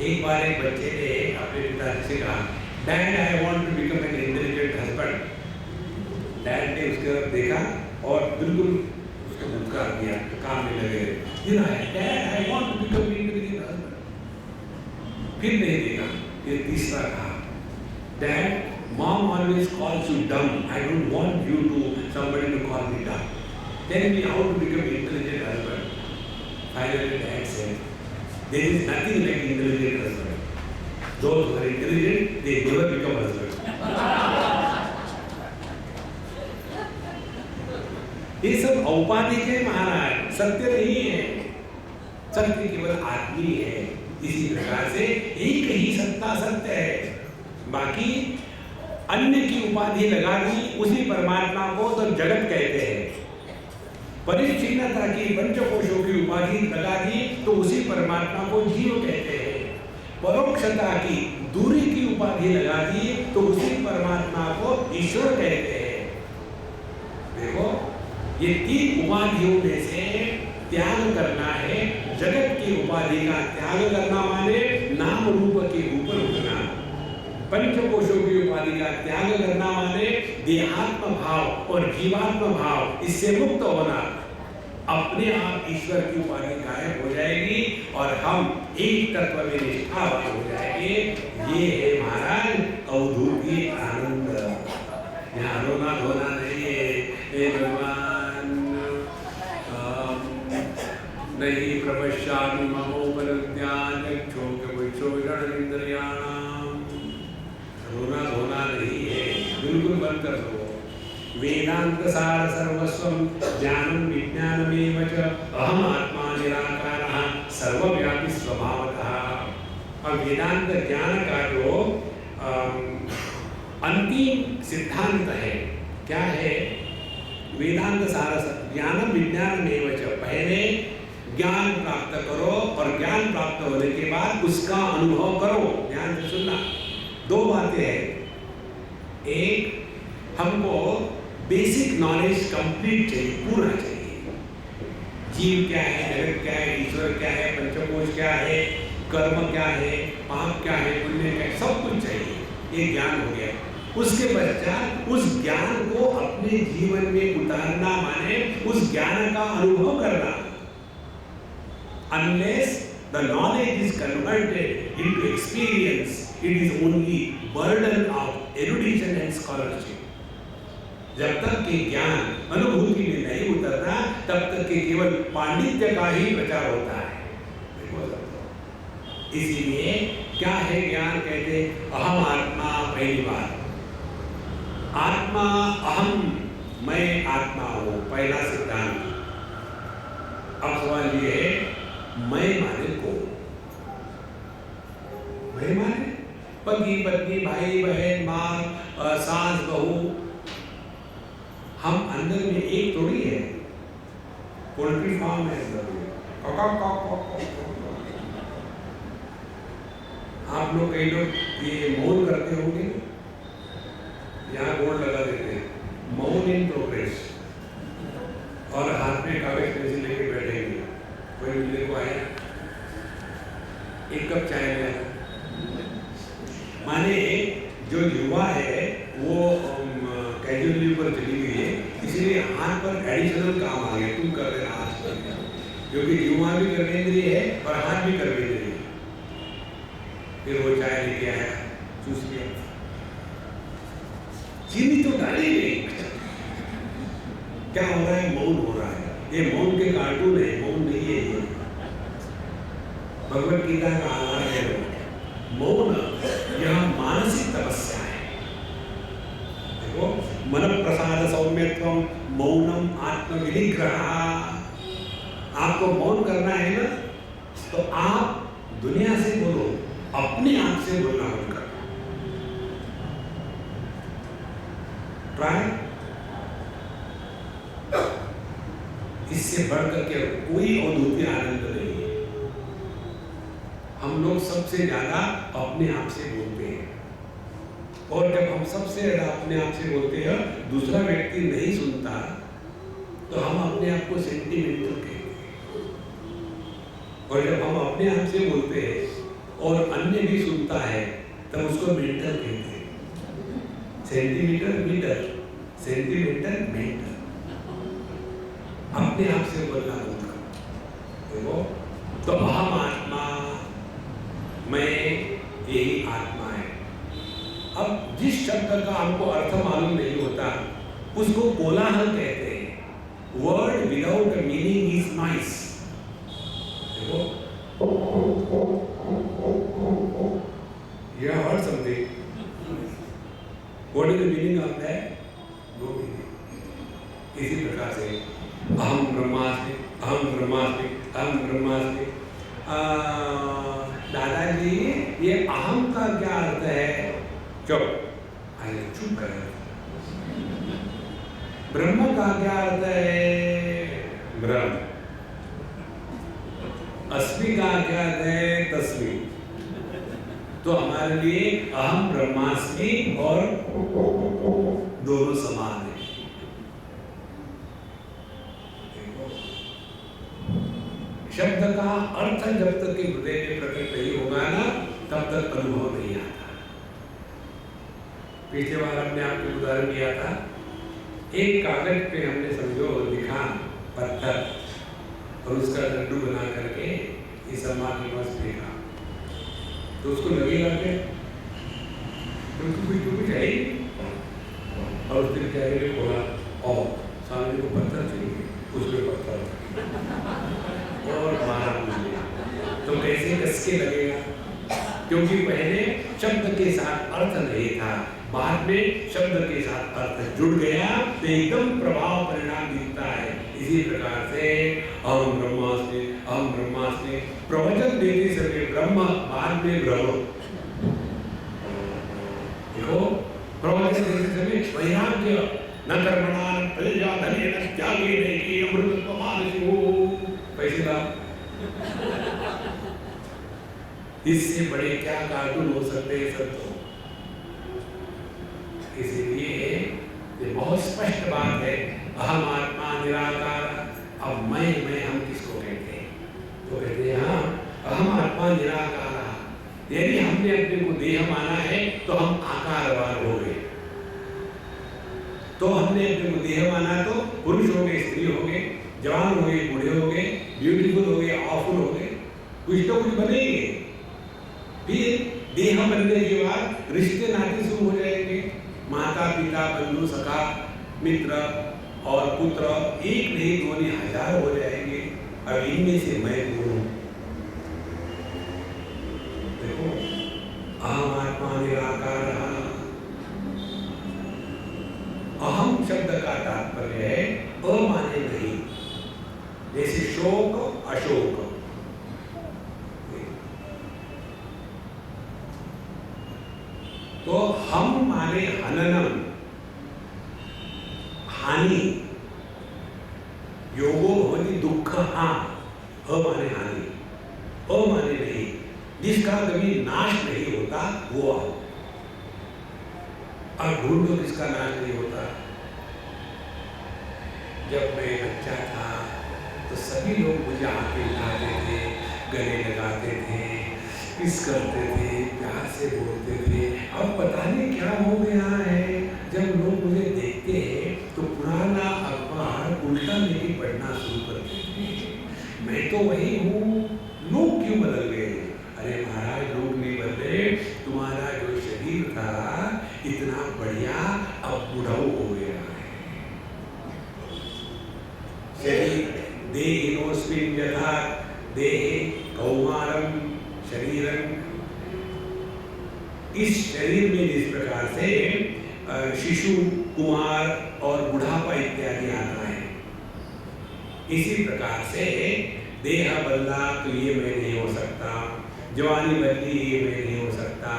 एक बार एक बच्चे ने अपने पिताजी से कहा, dad I want to become an intelligent husband. Dad ने उसके तरफ देखा और बिल्कुल उसको धमका दिया, काम में लगे। Dad I want to become an intelligent husband. फिर नहीं देखा, फिर तीसरा कहा, dad mom always calls you dumb, I don't want you to somebody to call me dumb. Tell me how to become intelligent husband. Finally dad said, there is nothing like intelligent husband. Those who are intelligent, they never become husband. ये सब औपाधिक है महाराज, सत्य नहीं है। सत्य केवल आदमी है। इसी प्रकार से एक ही सत्ता सत्य है, बाकी अन्य की उपाधि लगा दी उसी परमात्मा को तो जगत कहते हैं। परिच्छिन्नता की पंचकोशों की उपाधि लगा दी तो उसी परमात्मा को जीव कहते हैं। परोक्षता की दूरी की उपाधि लगा दी तो उसी परमात्मा को ईश्वर कहते हैं। देखो, ये 3 उपाधियों में से त्याग करना है। जगत की उपाधि का त्याग करना माने नाम रूप के ऊपर उठना। पंचकोशों की उपाधि का त्याग करना माने देहात्म भाव और जीवात्म भाव, इससे मुक्त होना। अपने आप ईश्वर की उपाधि गायब हो जाएगी और हम एक तत्व में निष्ठावान हो जाएंगे। ये है महाराज अवधूत आनंद। यहाँ रोना धोना नहीं है। हे भगवान, नहीं प्रपश्यामि ममोपलब्ध्यान चक्षुषोषण इंद्रियाणाम। रोना धोना नहीं है, बिल्कुल बंद कर दो। वेदांत सार सर्वस्वम ज्ञानम विज्ञानमेव च अहम आत्मा निराकारः सर्वव्यापी स्वभावतः। और वेदांत ज्ञान का जो अंतिम सिद्धांत है, क्या है? वेदांत सार ज्ञानम विज्ञानमेव च। पहले ज्ञान प्राप्त करो और ज्ञान प्राप्त होने के बाद उसका अनुभव करो। ध्यान से सुनना, 2 बातें हैं। एक, हमको बेसिक नॉलेज कंप्लीट चाहिए, पूरा चाहिए। जीव क्या है, जगत क्या है, ईश्वर क्या है, पंचकोश क्या है, कर्म क्या है, पाप क्या है, पुण्य क्या है, सब कुछ चाहिए। ये ज्ञान हो गया। उसके पश्चात उस ज्ञान को अपने जीवन में उतारना माने उस ज्ञान का अनुभव करना। Unless the knowledge is converted into experience, it is only burden of erudition and scholarship. जब तक कि ज्ञान अनुभूति में नहीं उतरता, तब तक कि केवल पांडित्य का ही प्रचार होता है। इसीलिए क्या है ज्ञान? कहते अहम आत्मा। पहली बात, आत्मा अहम, मैं आत्मा हूं, पहला सिद्धांत। अब सवाल ये है, मैं माने कौन? मैं माने पति पत्नी, भाई बहन, माँ, सास बहू। हम अंदर में एक थोड़ी है, पोल्ट्री फार्म है अंदर में। आप लोग, कई लोग ये मौन करते होंगे, यहाँ बोर्ड लगा देते हैं, मौन इन प्रोग्रेस, और हाथ में कागज पेंसिल लेके बैठेंगे। कोई मिलने को आया, 1 कप चाय ले आया। माने जो युवा है वो कैजुअली पर चली गई है, इसलिए हाथ पर एडिशनल काम आ गया। तुम कर रहे हाथ पर, क्योंकि युवा भी कर्मेंद्रिय है और हाथ भी कर्मेंद्रिय है। फिर वो चाय लेके आया, चूस लिया, चीनी तो डाली नहीं। क्या हो रहा है? मौन हो रहा है। ये मौन के कार्टून है, मौन नहीं है ये। भगवत गीता का आधार है मौन। यह मानसिक तपस्या है। देखो, मन प्रसाद सौम्यत्वम मौनम आत्मविनिग्रह। आपको मौन करना है ना, तो आप दुनिया से बोलो, अपने आप से बोलना बंद करो। ट्राई। इससे बढ़कर के कोई अद्वितीय आनंद नहीं है। हम लोग सबसे ज्यादा अपने आप से बोलते हैं, और जब हम सबसे ज्यादा अपने आप से बोलते हैं, दूसरा व्यक्ति नहीं सुनता, तो हम अपने आप को सेंटिमेंटल कहते हैं। और जब हम अपने आप से बोलते हैं और अन्य भी सुनता है, तब उसको मेंटल कहते हैं। Centimetre metre, sentimental mental. अपने आप से बोलना होगा। देखो, तो अहम आत्मा, मैं, यही आत्मा है। अब जिस शब्द का हमको अर्थ मालूम नहीं होता, उसको कोलाहल कहते हैं। Word without meaning is noise. देखो, you have heard something. What is the meaning of that? No meaning. इसी प्रकार से अहम ब्रह्मास्मि, अहम ब्रह्मास्मि, अहम ब्रह्मास्मि। दादाजी, ये अहम का क्या अर्थ है? चुप, अरे चुप कर। ब्रह्म का क्या अर्थ है? ब्रह्म। अस्मि का क्या है? तस्मी। तो हमारे लिए अहम ब्रह्मास्मि और दोनों समान है। शब्द का अर्थ जब तक कि हृदय में प्रकट नहीं होगा ना, तब तक अनुभव नहीं आता। पिछले बार हमने आपको उदाहरण दिया था, एक कागज पे हमने समझो लिखा पत्थर और उसका लड्डू बना करके इस अम्मा के पास फेंका, तो उसको लगेगा क्या? तो कुछ है ही। और उस दिन क्या है, बोला और सामने को पत्थर चाहिए, उसमें पत्थर और मारा मुझे, तो कैसे कसके लगेगा? क्योंकि पहले शब्द के साथ अर्थ नहीं था, बाद में शब्द के साथ अर्थ जुड़ गया तो एकदम प्रभाव परिणाम दिखता है। इसी प्रकार से अहम ब्रह्मास्मि प्रवचन देते समय ब्रह्म, बाद में ब्रह्म। देखो प्रवचन देते समय वैराग्य न कर्मणा न प्रजा धने न त्यागे नहीं अमृतत्व मानसिको, पैसे लाभ। इससे बड़े क्या कार्टून हो सकते हैं सब? तो इसीलिए ये बहुत स्पष्ट बात है, अहम आत्मा निराकार। अब मैं हम किसको कहते हैं? तो कहते हैं हाँ, अहम आत्मा निराकार। यदि हमने अपने को देह माना है तो हम आकारवान हो गए। तो हमने अपने को देह माना तो पुरुष हो गए, स्त्री हो गए, जवान हो गए, बूढ़े हो गए, ब्यूटीफुल हो गए, ऑफुल हो गए, कुछ तो कुछ बनेंगे। फिर देह बनने के बाद रिश्ते नाते शुरू हो जाएंगे, माता पिता बंधु सखा मित्र और पुत्र, एक नहीं दो नहीं हजार हो जाएंगे। अब इनमें से मैं हूँ। देखो अहम आत्मा निराकार। अहम शब्द का तात्पर्य है अमाने नहीं, जैसे शोक अशोक। तो हम माने हननम हानि, योगो भवति दुख। हाँ, अमाने हानि, अमाने नहीं, जिसका कभी नाश नहीं होता वो। अब ढूंढो किसका नाश नहीं होता। जब मैं बच्चा था तो सभी लोग मुझे आके उठाते थे, गले लगाते थे, किस करते थे, प्यार से बोलते थे। अब पता नहीं क्या हो गया है, जब लोग मुझे देखते हैं तो पुराना अखबार उल्टा लेके पढ़ना शुरू करते थे। मैं तो वही हूँ, लोग क्यों बदल गए? अरे महाराज, लोग नहीं बदले, तुम्हारा जो शरीर था इतना बढ़िया अब बुढ़ाऊ हो गया है। शरीर देहिनोस्मिन् यथा देहे कौमारम शरीरम, इस शरीर में जिस प्रकार से शिशु, कुमार और बुढ़ापा इत्यादि आता है, इसी प्रकार से देह बदला तो ये मैं नहीं हो सकता, जवानी बदली ये मैं नहीं हो सकता।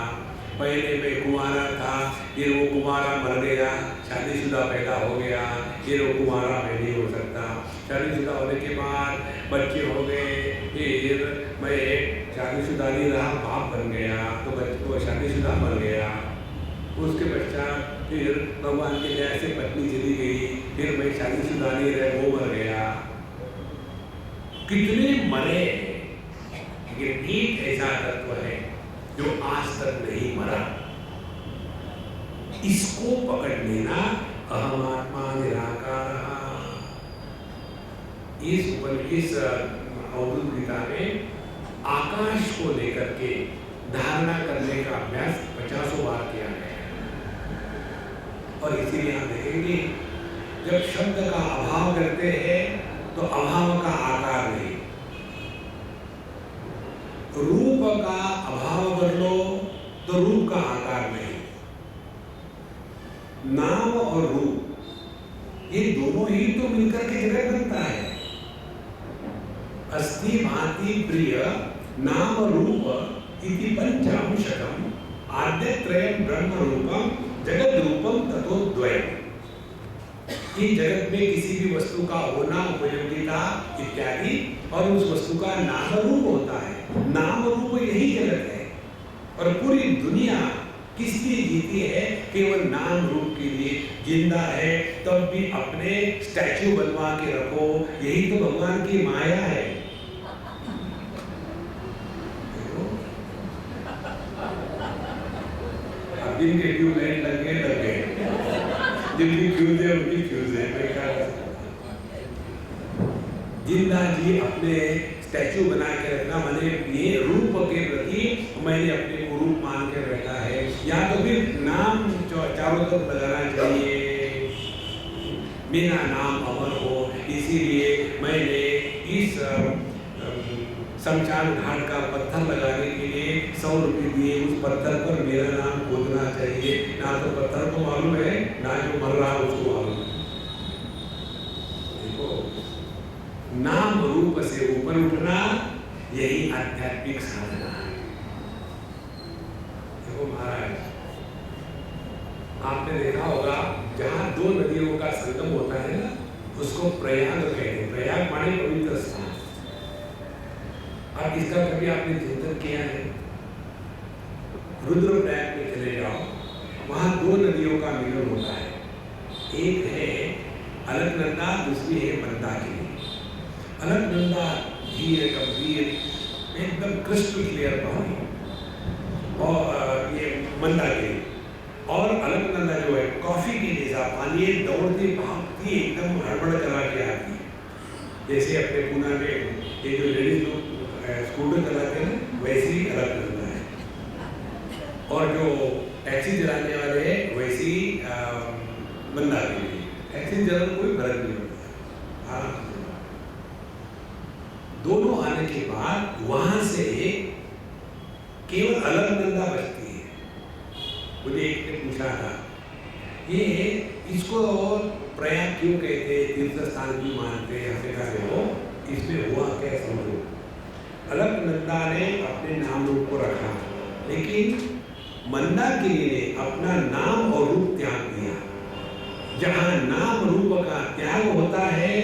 पहले मैं कुमारा था, फिर वो कुमारा मर गया, शादीशुदा पैदा हो गया, फिर वो कुमारा मैं नहीं हो सकता। शादीशुदा होने के बाद बच्चे हो गए, फिर मैं शादीशुदा नहीं रहा, बाप बन गया, तो बच्चे को शादीशुदा मर गया। उसके पश्चात फिर भगवान के दया से पत्नी चली गई, फिर मैं शादीशुदा नहीं रहा, वो मर गया। कितने मरे, लेकिन एक ऐसा तत्व है जो आज तक नहीं मरा। इसको पकड़ लेना अहम आत्मा निराकार। इस अवधूत गीता में आकाश को लेकर के धारणा करने का अभ्यास 50 बार किया गया है। और इसीलिए हम देखेंगे जब शब्द का अभाव करते हैं तो अभाव का आकार नहीं, रूप का अभाव कर लो तो रूप का आकार नहीं। नाम और रूप ये दोनों ही तो मिलकर के जगत बनता है। अस्ति भांति प्रिय नाम रूप इति पंचांशकम आद्यत्रयम् ब्रह्म रूपम जगद रूपम ततो द्वयम्। कि जगत में किसी भी वस्तु का होना, उपयोगिता इत्यादि, और उस वस्तु का नाम रूप होता है। नाम रूप यही जगत है, और पूरी दुनिया किस लिए जीती है? केवल नाम रूप के लिए। जिंदा है तब भी अपने स्टैच्यू बनवा के रखो, यही तो भगवान की माया है। अब जिनके ट्यूबलाइट लग गए, जिनकी फ्यूज है उनकी फ्यूज है। जिंदा जी अपने स्टैचू बना के रखना, मैंने ये रूप के प्रति मैंने अपने को रूप मान के रखा है, या तो फिर नाम चारों तरफ लगाना चाहिए, मेरा नाम अमर हो, इसीलिए मैंने इस शमशान घाट का पत्थर लगाने के लिए 100 रुपये दिए, उस पत्थर पर मेरा नाम खोदना चाहिए। ना तो पत्थर को मालूम है, ना जो मर रहा उसको मालूम है। देखो, नाम रूप से ऊपर उठना यही आध्यात्मिक साधना है। देखो महाराज, आपने देखा होगा जहां 2 नदियों का संगम होता है ना, उसको प्रयाग कहते हैं। प्रयाग माने पवित्र स्थान। अब इसका कभी आपने चिंतन किया है? रुद्रप्रयाग में चले जाओ, वहां 2 नदियों का मिलन होता है। एक है अलकनंदा, दूसरी है मंदाकिनी। अलकनंदा धीरे गंभीर एकदम क्रिस्टल क्लियर पानी, और ये मंदाकिनी, और अलकनंदा जो है कॉफी की जैसा पानी, दौड़ती भागती एकदम हड़बड़ करा के आती है। जैसे अपने पूना में ये जो लेडीज लोग स्कूटर चलाते हैं, वैसे ही अलकनंदा है। और जो टैक्सी चलाने वाले हैं वैसी मंदाकिनी। टैक्सी चलाने कोई फर्क नहीं होता। हाँ, दोनों आने के बाद वहां से केवल अलकनंदा बचती है। मुझे एक ने पूछा था, ये इसको प्रयाग क्यों कहते हैं, तीर्थ स्थान क्यों मानते हैं? हमने कहा देखो, इसमें हुआ क्या समझो। अलकनंदा ने अपने नाम रूप को रखा, लेकिन मंदाकिनी ने अपना नाम और रूप त्याग दिया। जहां नाम रूप का त्याग होता है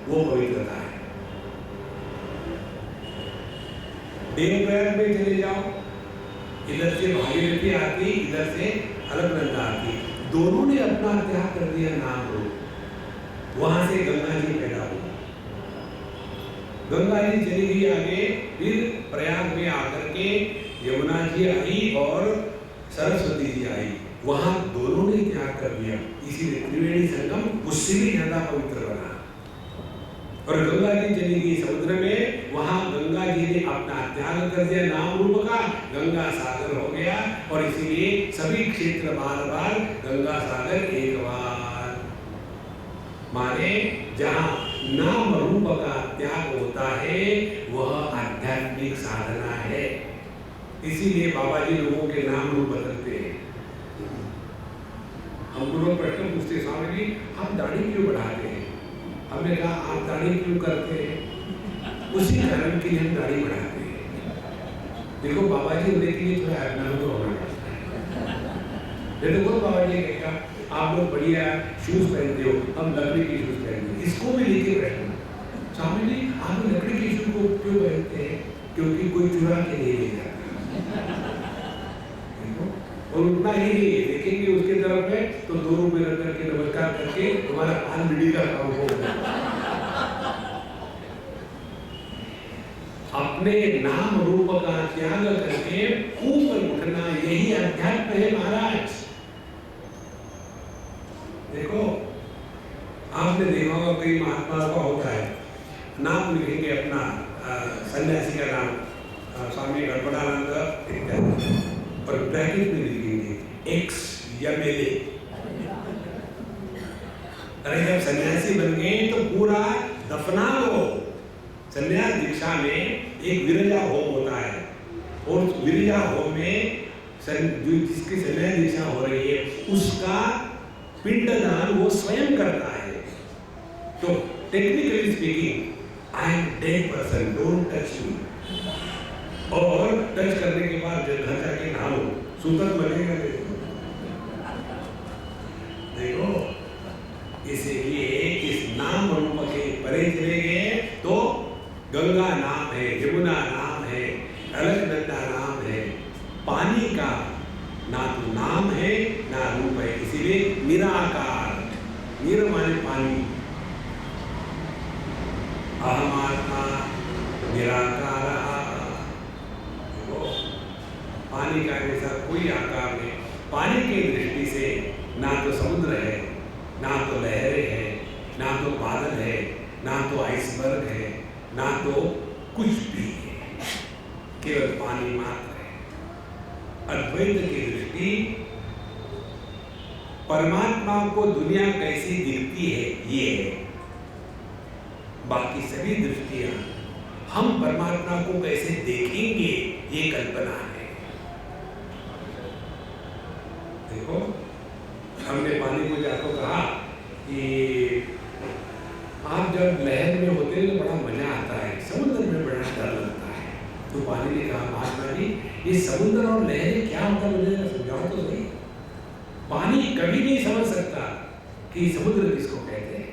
वो पवित्रता है। देवप्रयाग में चले जाओ, इधर से भागीरथी आती, इधर से अलकनंदा आती, दोनों ने अपना त्याग कर दिया नाम रूप। वहां से गंगा जी पैदा हुई। गंगा जी चली गई आगे, फिर प्रयाग में आकर के यमुना जी आई और सरस्वती जी आई। वहां दोनों ने त्याग कर दिया, इसीलिए त्रिवेणी संगम उससे भी ज्यादा पवित्र बना। और गंगा जी चली गई समुद्र में, वहां गंगा जी ने अपना त्याग कर दिया नाम रूप का, गंगा सागर हो गया। और इसीलिए सभी क्षेत्र बार बार गंगा सागर एक बार, माने जहां नाम रूप का त्याग होता है वह आध्यात्मिक साधना है। इसीलिए बाबा जी लोगों के नाम रूप बदलते हैं। हमको लोग प्रश्न पूछते, स्वामी जी आप दाढ़ी क्यों बढ़ाते हैं? हमने कहा आप दाढ़ी क्यों करते हैं? उसी कारण के लिए हम दाढ़ी बढ़ाते हैं। देखो बाबा जी होने के लिए थोड़ा अभिमान तो होना पड़ता है। देखो वो बाबा जी कहेगा आप लोग बढ़िया शूज पहनते हो, हम लकड़ी के शूज पहनते हैं, इसको भी लेके बैठना। स्वामी जी आप लकड़ी के शूज को क्यों पहनते हैं? क्योंकि कोई चुरा के नहीं ले जाता। और उतना ही नहीं देखेंगे उसके तरफ में तो 2 रुपए रख करके नमस्कार करके तुम्हारा पान बीड़ी का काम होगा। अपने नाम रूप का त्याग करके ऊपर उठना, यही अध्यात्म है महाराज। देखो आपने देखा होगा कई महात्मा का होता है, नाम लिखेंगे अपना सन्यासी का नाम, स्वामी गणपतानंद इत्यादि, और ब्रैकेट में लिखेंगे एक्स यमले। अरे जब सन्यासी बन गए तो पूरा दफना लो। सन्यास दीक्षा में एक विरजा होम होता है, और विरजा होम में जिसकी सन्यास दीक्षा हो रही है उसका पिंडदान वो स्वयं करता है। तो technically speaking I am dead person, don't touch me. और टच करने के बाद जब घर जाके नहाओ, सूतक बनेगा। देखो इसीलिए पानी का ना तो नाम है ना रूप है, इसीलिए निराकार। निर माने पानी, अहमात्मा निराकार। पानी का जैसा कोई आकार नहीं। पानी की दृष्टि से ना तो समुद्र है, ना तो लहरें है, ना तो बादल है, ना तो आइसबर्ग है, ना तो कुछ भी है, केवल पानी मात्र है। अद्वैत की दृष्टि परमात्मा को दुनिया कैसी दिखती है ये है, बाकी सभी दृष्टियां हम परमात्मा को कैसे देखेंगे ये कल्पना है। देखो, हमने पानी को जाको कहा कि आप जब लहर में होते हैं तो बड़ा मजा आता है, समुद्र में बड़ा डर लगता है। तो पानी ने कहा, महात्मा जी ये समुद्र और लहरें क्या होता है, मुझे समझाओ तो सही। पानी कभी नहीं समझ सकता कि समुद्र किसको कहते हैं,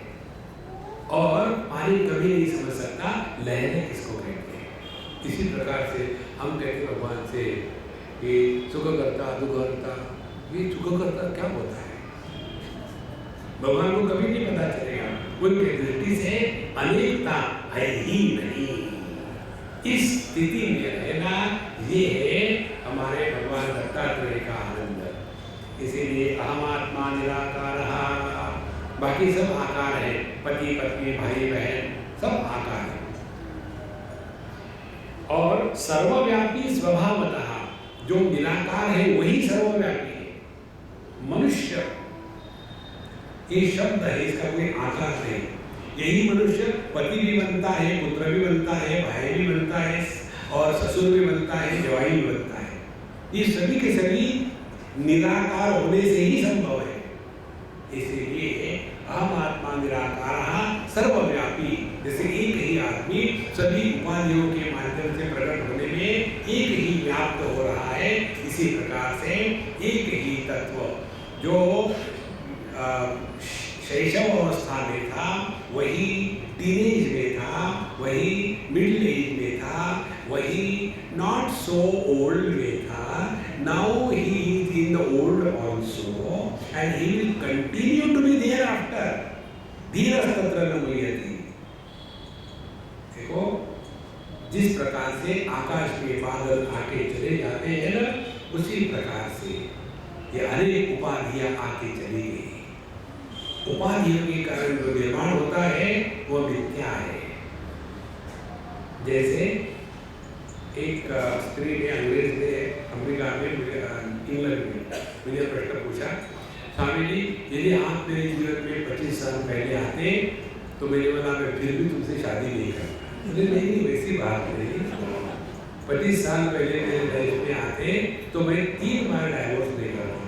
और पानी कभी नहीं समझ सकता लहरें किसको कहते हैं। इसी प्रकार से हम कहते भगवान से कि सुख करता दुख करता, ये सुख करता क्या होता है, भगवान को कभी नहीं पता चलेगा। उनके दृष्टि से अनेकता है ही नहीं। इस स्थिति में रहना ये है हमारे भगवान दत्तात्रेय का आनंद। इसीलिए अहमात्मा निराकारः, बाकी सब आकार है, पति पत्नी भाई बहन सब आकार है। और सर्वव्यापी स्वभावतः जो निराकार है वही सर्वव्यापी है। मनुष्य ये शब्द है, इसका कोई आकार नहीं। यही मनुष्य पति भी बनता है, पुत्र भी बनता है, भाई भी बनता है, और ससुर भी बनता है, जवाई भी बनता है। ये सभी के सभी निराकार होने से ही संभव है। इसीलिए अहम आत्मा निराकार सर्वव्यापी, जैसे एक ही आदमी सभी उपाधियों के माध्यम से प्रकट होने में एक ही व्याप्त हो रहा है, इसी प्रकार से एक ही तत्व जो शैशव अवस्था में था, वही टीनेज में था, वही मिडिल एज में था, वही नॉट सो ओल्ड में था। Now he is in the old also and he will continue to be there after. धीरस्तत्र न मुह्यति। देखो, जिस प्रकार से आकाश में बादल आके चले जाते हैं ना, उसी प्रकार से ये अनेक उपाधियां आके चली गई। उपाधियों के कारण जो निर्माण होता है वो मिथ्या है। जैसे एक स्त्री ने, अंग्रेज ने अमेरिका में, इंग्लैंड में मुझे प्रश्न पूछा, स्वामी जी यदि आप मेरे जीवन में 25 साल पहले आते तो मैंने बोला मैं फिर भी तुमसे शादी नहीं करता। मुझे नहीं, वैसी बात नहीं। 25 साल पहले मेरे लाइफ में आते तो मैं 3 बार डाइवोर्स नहीं करता।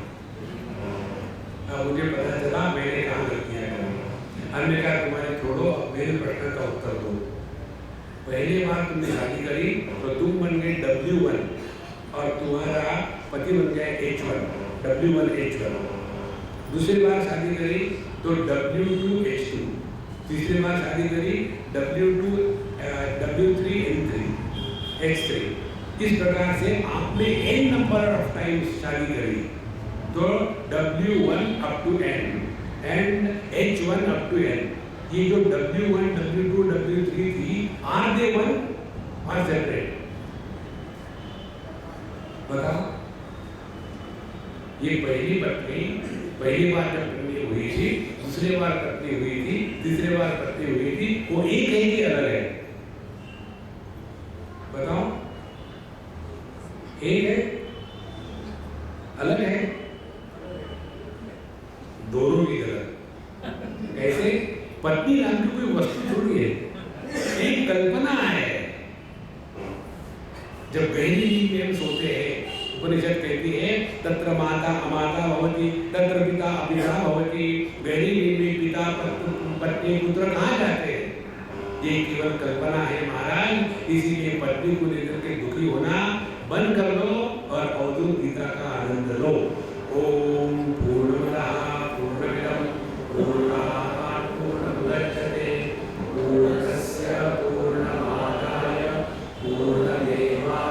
अब मुझे पता चला मैंने काम गलतियां करी। हमने कहा तुम्हारे छोड़ो, मेरे प्रश्न का उत्तर दो। पहली बार तुमने शादी करी तो तुम बन गए W1 और तुम्हारा पति बन गया H1, W1 H1। दूसरी बार शादी करी तो W2 H2। तीसरी बार शादी करी W3 N3 H3। इस प्रकार से आपने n नंबर ऑफ टाइम्स शादी करी, तो W1 up to N and H1 up to N। ये जो W1, W2, W3 थी, are they one or separate? बताओ। ये पहली पत्नी, पहली बार जब पत्नी हुई थी, दूसरी बार पत्नी हुई थी, तीसरी बार पत्नी हुई थी, वो एक है कि अलग है? बताओ। एक है, अलग है, दोनों की गलत। ऐसे पत्नी नाम की कोई वस्तु थोड़ी है, एक कल्पना है। जब गहरी नींद में हम सोते हैं, उपनिषद कहती है तत्र माता अमाता भवति, तत्र पिता अपिता भवति। गहरी नींद में पिता पत्नी पुत्र कहाँ जाते हैं? ये केवल कल्पना है महाराज। इसीलिए पत्नी को लेकर के दुखी होना बंद कर दो और अवधूत गीता का आनंद लो। ओम पूर्णमदः पूर्णमिदं पूर्णात् पूर्णमुदच्यते पूर्णस्य पूर्णमादाय पूर्णमेवावशिष्यते।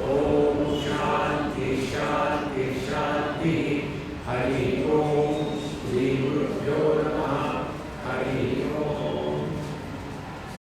ओम
आणि